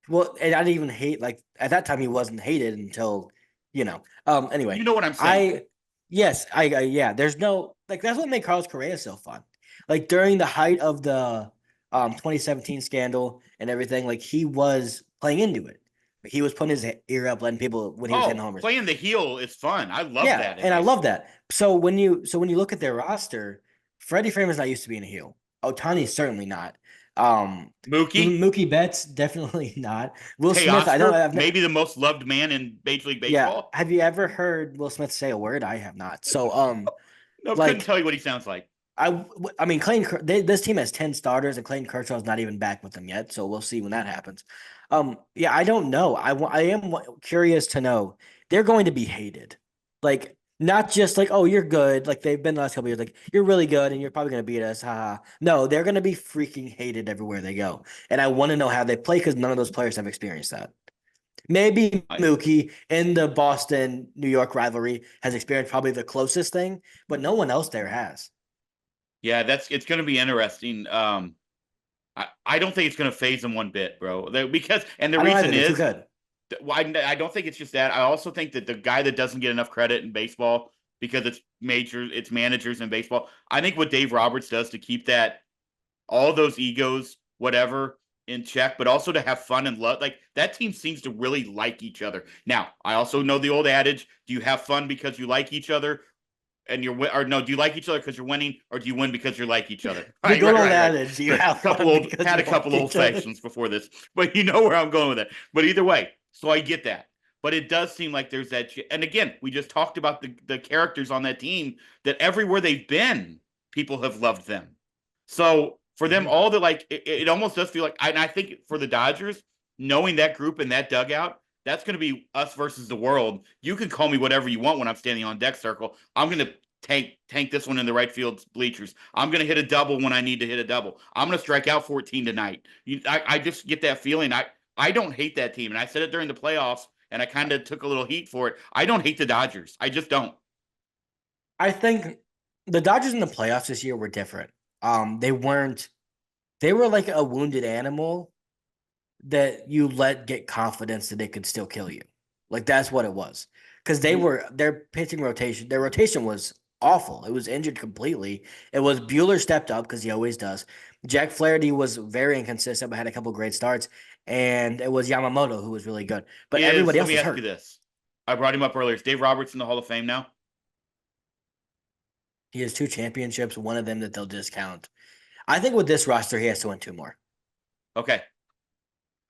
Well, and I didn't even hate like at that time he wasn't hated until, you know. You Anyway, know what I'm saying? I yes, I yeah. There's no like that's what made Carlos Correa so fun. Like during the height of the 2017 scandal and everything, like he was playing into it. Like, he was putting his ear up, letting people when he was hitting Oh, homers. playing the heel is fun. I love Yeah, that in and I love baseball. that. So when you look at their roster, Freddie Freeman's not used to being a heel. Otani's certainly not. Mookie, Mookie Betts definitely not. Will Smith, I don't. Teoscar, maybe the most loved man in Major League Yeah, Baseball. have you ever heard Will Smith say a word? I have not. So No, couldn't like tell you what he sounds like. I mean, this team has 10 starters, and Clayton Kershaw's not even back with them yet. So we'll see when that happens. Yeah, I don't know. I am curious to know. They're going to be hated, like not just like, oh, you're good, like they've been the last couple years, like you're really good and you're probably going to beat us. Haha. No, they're going to be freaking hated everywhere they go, and I want to know how they play because none of those players have experienced that. Maybe I, Mookie in the Boston New York rivalry has experienced probably the closest thing, but no one else there has. yeah, it's going to be interesting. I don't think it's going to phase them one bit, bro. Because and the I don't either. reason They're too is good. I don't think it's just that. I also think that the guy that doesn't get enough credit in baseball because it's managers in baseball. I think what Dave Roberts does to keep that all those egos, whatever, in check, but also to have fun and love. Like that team seems to really like each other. Now, I also know the old adage: do you have fun because you like each other, and or no? Do you like each other because you're winning, or do you win because you like each other? The Right, good right, old right, right. adage, you Right. have Couple fun old because had you a couple like old each other. fashions before this, but you know where I'm going with it. But either way, so I get that. But it does seem like there's that, and again, we just talked about the characters on that team that everywhere they've been, people have loved them. So for them, Mhm. all the like, it almost does feel like, and I think for the Dodgers, knowing that group and that dugout, that's going to be us versus the world. You can call me whatever you want when I'm standing on deck circle. I'm going to tank this one in the right field bleachers. I'm going to hit a double when I need to hit a double. I'm going to strike out 14 tonight. I just get that feeling. I don't hate that team, and I said it during the playoffs, and I kind of took a little heat for it. I don't hate the Dodgers. I just don't. I think the Dodgers in the playoffs this year were different. They weren't. They were like a wounded animal that you let get confidence that they could still kill you. Like that's what it was. Because their pitching rotation, their rotation was awful. It was injured completely. It was Bueller stepped up because he always does. Jack Flaherty was very inconsistent, but had a couple great starts. And it was Yamamoto who was really good. But everybody Let else me was ask you hurt. this. I brought him up earlier. Is Dave Roberts in the Hall of Fame now? He has two championships, one of them that they'll discount. I think with this roster, he has to win two more. Okay.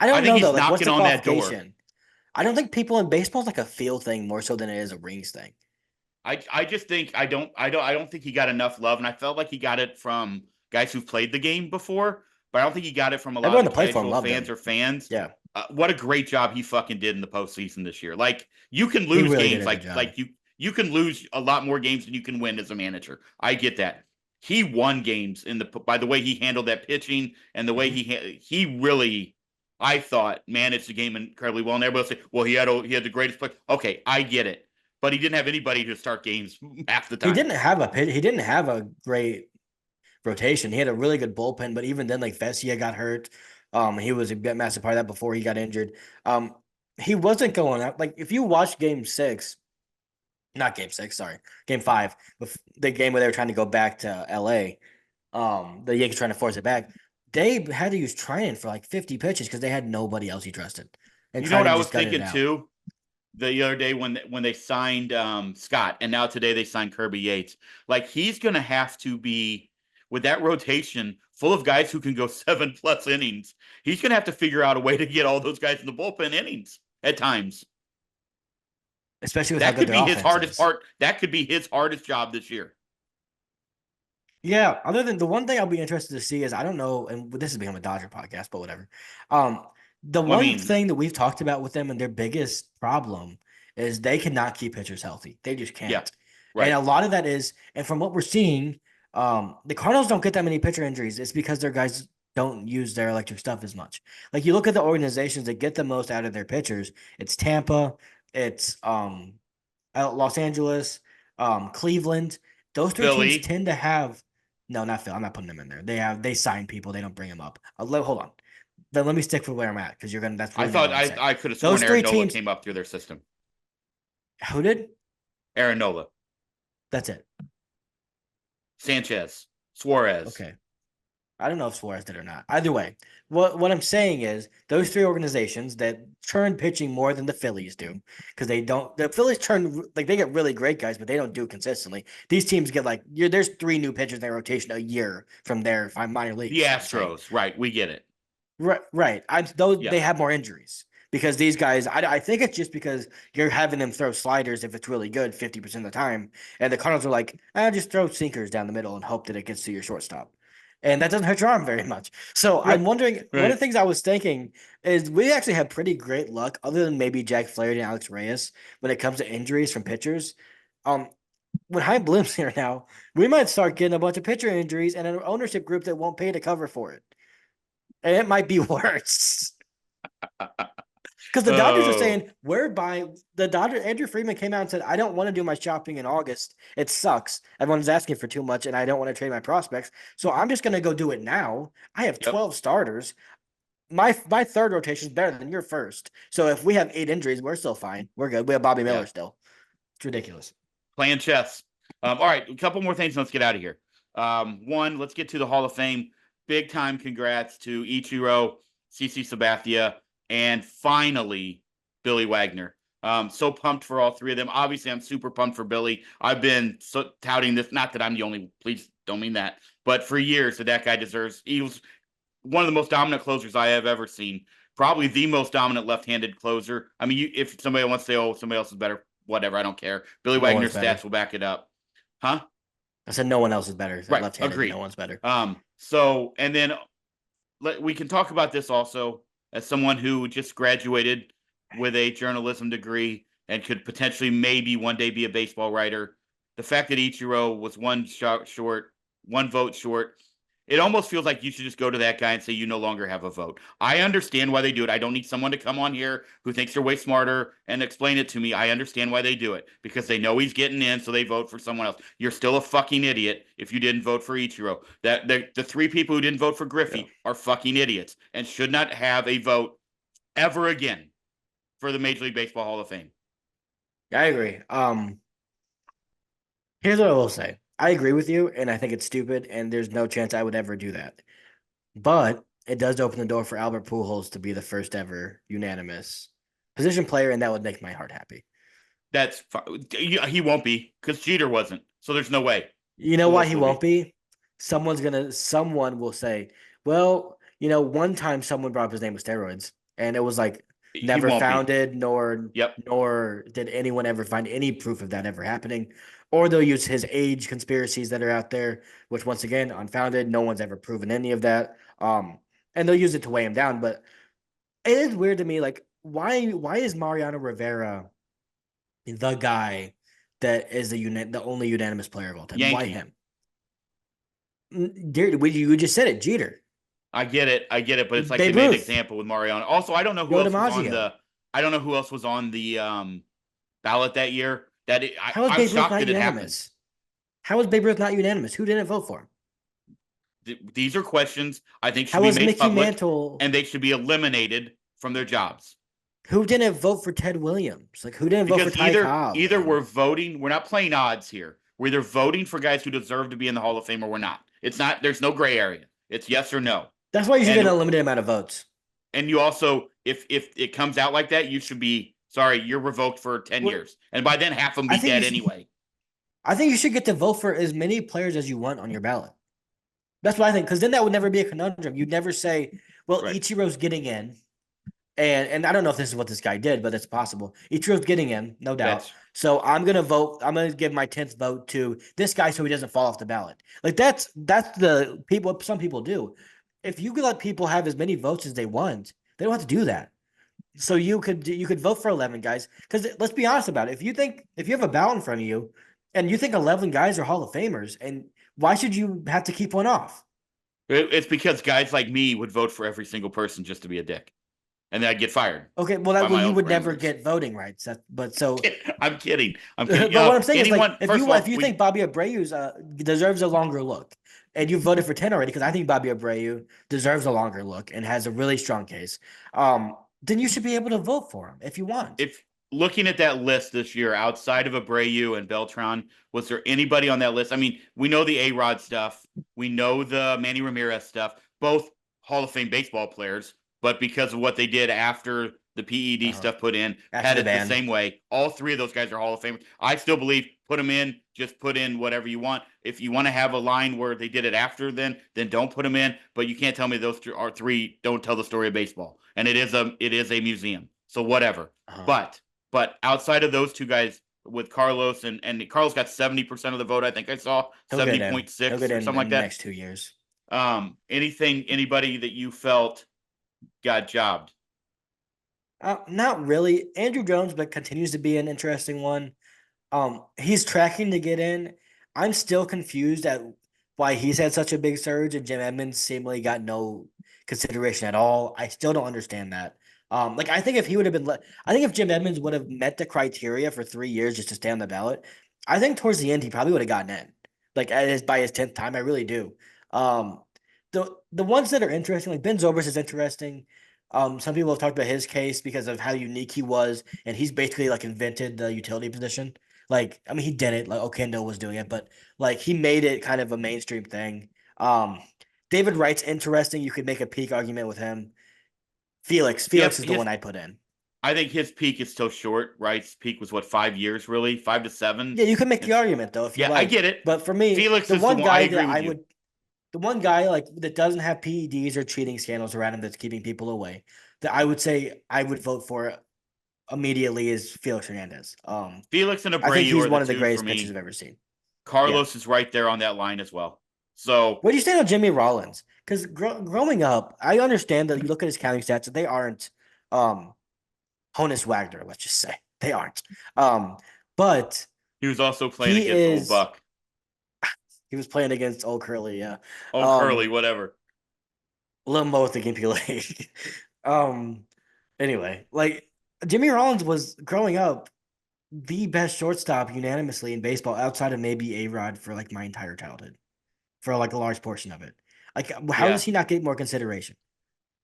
I I don't think know though. he's Like, what's knocking the on that door. qualification? I don't think people in baseball is like a feel thing more so than it is a rings thing. I just think I don't think he got enough love, and I felt like he got it from guys who've played the game before, but I don't think he got it from a lot of Everyone the that played for him casual loved fans him. or fans. Yeah, What a great job he fucking did in the postseason this year. Like you can he lose really did games, a good job. you can lose a lot more games than you can win as a manager. I get that. He won games in the by the way he handled that pitching and the way Mhm. he really I thought managed the game incredibly well. And everybody say, well, he had the greatest play. Okay, I get it, but he didn't have anybody to start games half the He time. didn't have a pitch. He didn't have a great rotation. He had a really good bullpen, but even then, like Vesia got hurt. He was a massive part of that before he got injured. Um, he wasn't going out. Like if you watch Game 6, not Game 6, sorry, Game 5, the game where they were trying to go back to LA. The Yankees trying to force it back. they had to use Trinan for like 50 pitches because they had nobody else he trusted. And You know what Trinan I was just gutted it thinking out. too? The other day when they signed Scott, and now today they signed Kirby Yates. Like he's gonna have to be with that rotation full of guys who can go 7+ innings. He's gonna have to figure out a way to get all those guys in the bullpen innings at times. Especially with how That good could their be his offense hardest is. part. That could be his hardest job this year. Yeah, other than the one thing I'll be interested to see is I don't know, and this has become a Dodger podcast, but whatever. The Well, I one mean, thing that we've talked about with them and their biggest problem is they cannot keep pitchers healthy. They just yeah, can't. And right. a lot of that is, and from what we're seeing, the Cardinals don't get that many pitcher injuries. It's because their guys don't use their electric stuff as much. Like you look at the organizations that get the most out of their pitchers, it's Tampa, it's Los Angeles, Cleveland. Those three teams Philly. tend to have no, not Phil. I'm not putting them in there. They sign people. They don't bring them up. Hold on. Then let me stick with where I'm at because you're gonna. That's I really not thought what I'm saying. I could have sworn Those three Aaron Nola teams. came up through their system. Who did? Aaron Nola, That's it. Sanchez, Suarez. Okay. I don't know if Suarez did or not. Either way, what I'm saying is those three organizations that churn pitching more than the Phillies do, because they don't. The Phillies churn like they get really great guys, but they don't do it consistently. These teams get like there's three new pitchers in their rotation a year from their minor The leagues. I'm saying. Astros, right? We get it. Right. Those Yeah, they have more injuries because these guys. I think it's just because you're having them throw sliders if it's really good 50% of the time, and the Cardinals are like, just throw sinkers down the middle and hope that it gets to your shortstop, and that doesn't hurt your arm very much. So I'm right, wondering. One of right. the things I was thinking is we actually have pretty great luck, other than maybe Jack Flaherty and Alex Reyes, when it comes to injuries from pitchers. Um, when High Bloom's here now, we might start getting a bunch of pitcher injuries and an ownership group that won't pay to cover for it. And it might be worse. Because the Dodgers are Oh, saying we're buying the Dodgers. Andrew Friedman came out and said, I don't want to do my shopping in August. It sucks. Everyone's asking for too much, and I don't want to trade my prospects. So I'm just gonna go do it now. I have yep, 12 starters. My third rotation is better than your first. So if we have 8 injuries, we're still fine. We're good. We have Bobby yeah. Miller still. It's ridiculous. Playing chess. All right, a couple more things. Let's get out of here. One, let's get to the Hall of Fame. Big time congrats to Ichiro, CC Sabathia, and finally Billy Wagner. So pumped for all three of them. Obviously, I'm super pumped for Billy. I've been touting this. Not that I'm the only. Please don't mean that. But for years, that guy deserves. He was one of the most dominant closers I have ever seen. Probably the most dominant left-handed closer. I mean, if somebody wants to say, "Oh, somebody else is better," whatever, I don't care. Billy No one's Wagner's better. stats will back it up, huh? I said no one else is better. Right, Left-handed, no agreed. one's better. So and then we can talk about this also as someone who just graduated with a journalism degree and could potentially maybe one day be a baseball writer. The fact that Ichiro was one short, one vote short, it almost feels like you should just go to that guy and say you no longer have a vote. I understand why they do it. I don't need someone to come on here who thinks they're way smarter and explain it to me. I understand why they do it because they know he's getting in, so they vote for someone else. You're still a fucking idiot if you didn't vote for Ichiro. That the three people who didn't vote for Yeah, Griffey are fucking idiots and should not have a vote ever again for the Major League Baseball Hall of Fame. I agree. Here's what I will say. I agree with you, and I think it's stupid, and there's no chance I would ever do that. But it does open the door for Albert Pujols to be the first ever unanimous position player, and that would make my heart happy. That's he won't be because Jeter wasn't, so there's no way. You know Who why else he will won't be? be? Someone will say, well, one time someone brought up his name with steroids, and it was like He never won't be. founded, nor Yep. nor did anyone ever find any proof of that ever happening. Or they'll use his age conspiracies that are out there, which once again, unfounded. No one's ever proven any of that. And they'll use it to weigh him down. But it is weird to me, like, why is Mariano Rivera the guy that is the only unanimous player of all time? Why Yankee. him? Dude, you just said it, Jeter. I get it, but it's like they Babe made an Ruth, example with Mariano. Also, I don't know who Joe else was on DiMaggio. the I don't know who else was on the ballot that year. How is I'm Babe Ruth shocked not that it happened. unanimous? How is Babe Ruth not unanimous? Who didn't vote for him? These are questions I think should How be is made Mickey public Mantle? and they should be eliminated from their jobs. Who didn't vote for Ted Williams? Like, who didn't vote for Because Ty Cobb, either man? we're voting, we're not playing odds here. We're either voting for guys who deserve to be in the Hall of Fame or we're not. It's not there's no gray area. It's yes or no. That's why you should get And an unlimited amount of votes. you also, if it comes out like that, you should be sorry, you're revoked for 10 What years. And by then half of them I be think dead you should, anyway. I think you should get to vote for as many players as you want on your ballot. That's what I think, because then that would never be a conundrum. You'd never say, "Well, Right. Ichiro's getting in," and I don't know if this is what this guy did, but it's possible. Ichiro's getting in, no doubt. That's So I'm gonna vote. I'm gonna give my 10th vote to this guy so he doesn't fall off the ballot. Like that's the people. Some people do. If you could let people have as many votes as they want, they don't have to do that. So you could vote for 11 guys, because let's be honest about it. If you have a ballot in front of you and you think 11 guys are Hall of Famers, and why should you have to keep one off? it's because guys like me would vote for every single person just to be a dick. And then I'd get fired Okay, by my you own would never parameters. get voting rights. But so I'm kidding. I'm kidding. but what I'm saying is, like, Anyone, first of if all, you think Bobby Abreu's deserves a longer look, and you voted for 10 already, because I think Bobby Abreu deserves a longer look and has a really strong case, then you should be able to vote for him if you want. if looking at that list this year, outside of Abreu and Beltran, was there anybody on that list? I mean, we know the A-Rod stuff. We know the Manny Ramirez stuff, both Hall of Fame baseball players, but because of what they did after the PED stuff put in, After had the it ban. the same way. All three of those guys are Hall of Famers. I still believe put them in, just put in whatever you want. If you want to have a line where they did it after then don't put them in. But you can't tell me those three don't tell the story of baseball. And it is a museum. So whatever. But outside of those two guys with Carlos and Carlos got 70% of the vote, I think I saw He'll get in. 70.6 He'll get or in something like in the that. next 2 years. Anybody that you felt got jobbed? Not really. Andrew Jones, but continues to be an interesting one. He's tracking to get in. I'm still confused at why he's had such a big surge and Jim Edmonds seemingly got no consideration at all. I still don't understand that. Like, I think if he would have been I think if Jim Edmonds would have met the criteria for 3 years just to stay on the ballot, I think towards the end he probably would have gotten in. Like, by his 10th time, I really do. Um, the ones that are interesting, like Ben Zobrist is interesting. Some people have talked about his case because of how unique he was, and he's basically like invented the utility position. Like, I mean, he did it. Like Okendo was doing it, but like he made it kind of a mainstream thing. David Wright's interesting. You could make a peak argument with him. Felix Yep, is the one I put in. I think his peak is still short. Wright's peak was what, 5 years, really, 5 to 7. Yeah, you can make the argument though if you like. I get it. But for me, Felix the is the one one. I guy agree that with I you. would, the one guy like that doesn't have PEDs or cheating scandals around him that's keeping people away, that I would say I would vote for immediately is Felix Hernandez. Felix and I think Abreu he's are the one of the two for greatest pitchers me. I've ever seen. Yeah. Carlos is right there on that line as well. So What do you stand on Jimmy Rollins? Because growing up, I understand that you look at his counting stats, they aren't um Honus Wagner, let's just say. They aren't. But he was also playing he against old is Buck. he was playing against old Curly, yeah. Oh, Curly, whatever. Limbo with the Gimpy League. um anyway, like Jimmy Rollins was growing up the best shortstop unanimously in baseball outside of maybe A-Rod for like my entire childhood. For like a large portion of it. Like, how does he not get more consideration?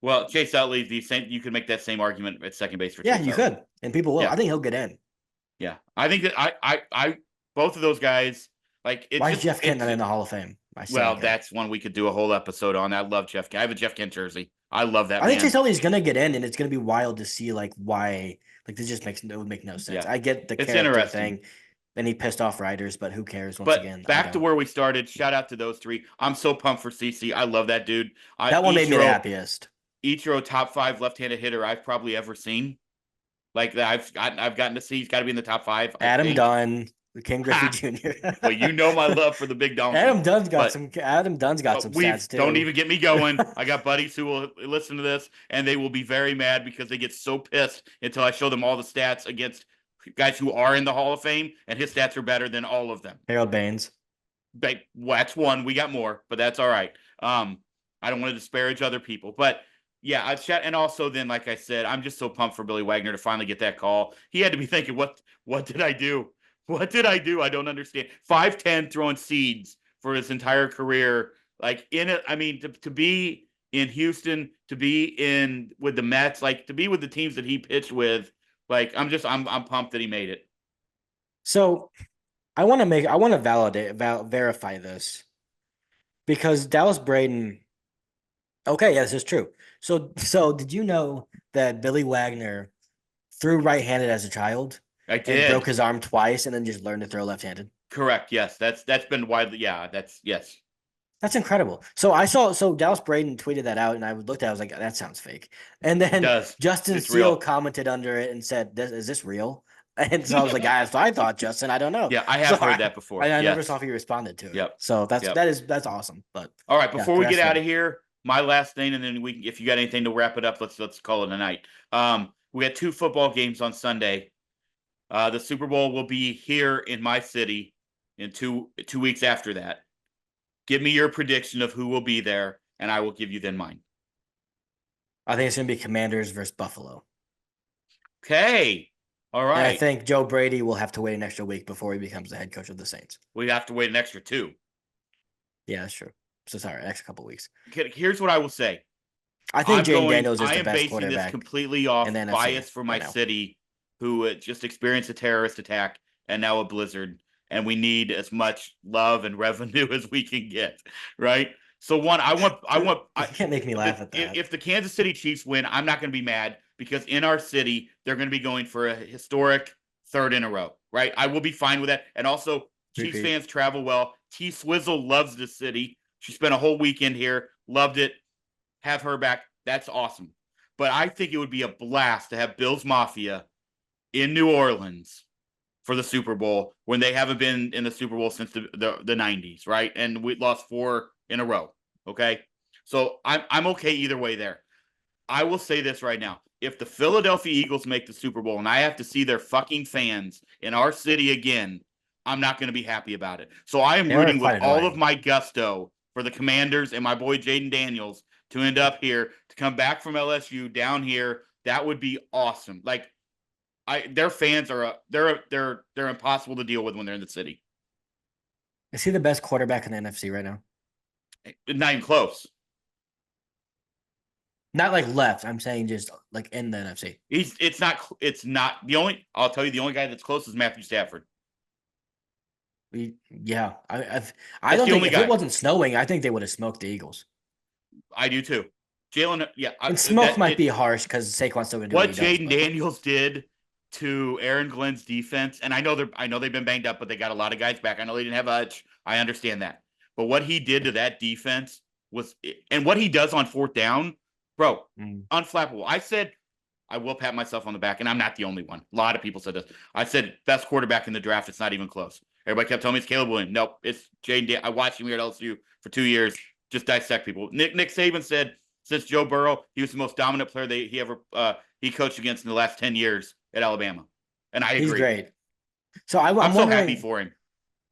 Well, Chase Utley, the same. You could make that same argument at second base for Yeah, Chase you Utley. could, and people will. Yeah. I think he'll get in. Yeah, I think that both of those guys, like it's Why is just Jeff Kent not in the Hall of Fame? well, that's one we could do a whole episode on. I love Jeff Kent. I have a Jeff Kent jersey. I love that I think man. Chase Utley's gonna get in, and it's gonna be wild to see like why. Like, this just would make no sense. Yeah. I get the It's character interesting. thing, and he pissed off writers, but who cares? Once But again, back to where we started. Shout out to those three. I'm so pumped for CC. I love that dude. that one made me the happiest. Ichiro, top 5 left-handed hitter I've probably ever seen. Like that, I've gotten to see. He's got to be in the top 5. Adam Dunn, King Griffey Jr. Well, you know my love for the big donkey. Adam Dunn's got some stats too. Don't even get me going. I got buddies who will listen to this and they will be very mad because they get so pissed until I show them all the stats against guys who are in the Hall of Fame, and his stats are better than all of them. Harold Baines. Well, that's one. We got more, but that's all right. I don't want to disparage other people, but yeah, I chat. And also then, like I said, I'm just so pumped for Billy Wagner to finally get that call. He had to be thinking, what did I do? What did I do? I don't understand. 5'10", throwing seeds for his entire career. Like in it, I mean, to be in Houston, to be in with the Mets, like to be with the teams that he pitched with, like I'm pumped that he made it. So I want to verify this because Dallas Braden Okay, yeah, this is true. So did you know that Billy Wagner threw right-handed as a child I and broke did. his arm twice and then just learned to throw left-handed? Correct. Yes. That's been widely. Yeah. That's yes. That's incredible. So Dallas Braden tweeted that out, and I looked at it, I was like, that sounds fake. And It then does. Justin It's Steele real. commented under it and said, is this real? And so I was like, that's what I thought, Justin. I don't know. Yeah, I So have heard that before. I never saw Yes. if he responded to it. Yep. So Yep. that's awesome. But All right. yeah, Before we get congrats to out him. of here, my last thing, and then if you got anything to wrap it up, let's call it a night. We had two football games on Sunday. The Super Bowl will be here in my city in 2 weeks after that. Give me your prediction of who will be there, and I will give you then mine. I think it's gonna be Commanders versus Buffalo. Okay. All And I right. think Joe Brady will have to wait an extra week before he becomes the head coach of the Saints. We have to wait an extra two. Yeah, that's true. So sorry, next couple weeks. Here's what I will say. I think Jaden Daniels is I the am best basing this quarterback completely in off the NFC bias for my right now. city, who just experienced a terrorist attack and now a blizzard, and we need as much love and revenue as we can get, right? So You can't make me laugh at that. if the Kansas City Chiefs win, I'm not going to be mad because in our city they're going to be going for a historic third in a row, right? I will be fine with that, and also Chiefs Repeat. fans travel well. T Swizzle loves the city. She spent a whole weekend here, loved it. Have her back. That's awesome. But I think it would be a blast to have Bills Mafia in New Orleans for the Super Bowl when they haven't been in the Super Bowl since the 90s, right? And we lost 4 in a row. Okay. So I'm okay either way there. I will say this right now. If the Philadelphia Eagles make the Super Bowl and I have to see their fucking fans in our city again, I'm not going to be happy about it. So I am They are rooting with quite all of annoying. my gusto for the Commanders and my boy Jaden Daniels to end up here, to come back from LSU down here. That would be awesome. Like their fans are they're impossible to deal with when they're in the city. Is he the best quarterback in the NFC right now? Not even close. Not like left. I'm saying just like in the NFC. It's not the only. I'll tell you, the only guy that's close is Matthew Stafford. Yeah, I That's don't the think only if it guy. wasn't snowing, I think they would have smoked the Eagles. I do too. Jalen, yeah, And smoke might be harsh because Saquon's still gonna do what what he does. Jaden But Daniels did to Aaron Glenn's defense, and I know they've been banged up, but they got a lot of guys back. I know they didn't have Hutch. I understand that, but what he did to that defense was, and what he does on fourth down, bro, unflappable. I said I will pat myself on the back, and I'm not the only one. A lot of people said this. I said best quarterback in the draft. It's not even close. Everybody kept telling me it's Caleb Williams. Nope, it's Jaden. I watched him here at LSU for 2 years. Just dissect people. Nick Saban said since Joe Burrow, he was the most dominant player he coached against in the last 10 years at Alabama, and I he's agree. great. So I'm I'm so happy wondering for him.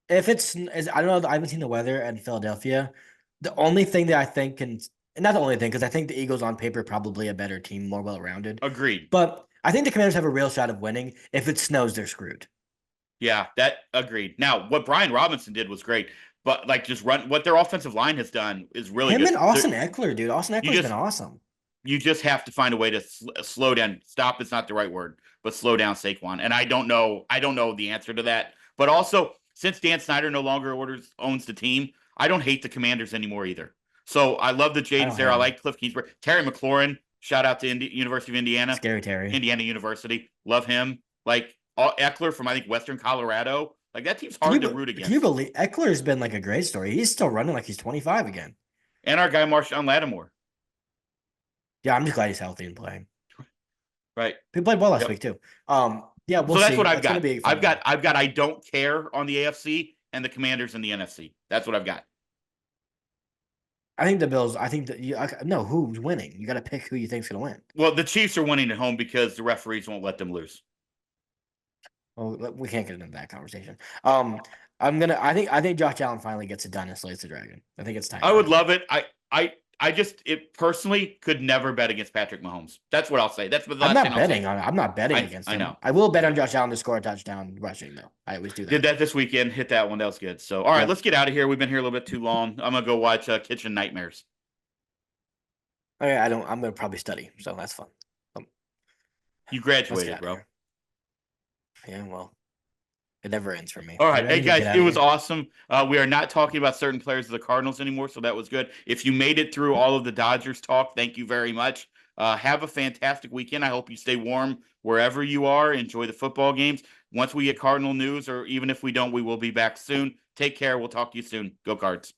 if I don't know. I haven't seen the weather in Philadelphia. The only thing that I think can, and not the only thing, because I think the Eagles on paper probably a better team, more well rounded. Agreed. But I think the Commanders have a real shot of winning. If it snows, they're screwed. Yeah, that agreed. Now, what Brian Robinson did was great, but like just run what their offensive line has done is really Him good. and Austin Eckler, dude. Austin You Eckler's been just awesome. you just have to find a way to slow down. Stop is not the right word, but slow down Saquon. And I don't know the answer to that. But also, since Dan Snyder no longer owns the team, I don't hate the Commanders anymore either. So I love the I Jaden's don't there. hate I him. like Cliff Kingsbury, Terry McLaurin. Shout out to University of Indiana, Scary Terry. Indiana University. Love him. Like Eckler from I think Western Colorado. Like that team's Can hard to root you against. believe Eckler's been like a great story? He's still running like he's 25 again. And our guy Marshawn Lattimore. Yeah, I'm just glad he's healthy and playing. Right. He played well last Yep. week too. Yeah, we'll So that's see. what I've That's gonna got. be a fun one. I've got I don't care on the AFC and the Commanders in the NFC. That's what I've got. I think the Bills. I think that no, who's winning? You got to pick who you think's gonna win. Well, the Chiefs are winning at home because the referees won't let them lose. Well, we can't get into that conversation. I think Josh Allen finally gets it done and slays the dragon. I think it's time I for would him. love it. I just it personally could never bet against Patrick Mahomes. That's what I'll say. That's the last thing I'll say. I'm not betting against I him. know. I will bet on Yeah. Josh Allen to score a touchdown rushing though. I always do Did that. that this weekend. Hit that one. That was good. So all right, Yep. let's get out of here. We've been here a little bit too long. I'm gonna go watch Kitchen Nightmares. Okay, I don't. I'm gonna probably study, so that's fun. Um, You let's get graduated, out of bro. here. Yeah, well. It never ends for me. All I right. Hey, need to get guys, out it of was here. awesome. We are not talking about certain players of the Cardinals anymore, so that was good. If you made it through all of the Dodgers talk, thank you very much. Have a fantastic weekend. I hope you stay warm wherever you are. Enjoy the football games. Once we get Cardinal news, or even if we don't, we will be back soon. Take care. We'll talk to you soon. Go Cards.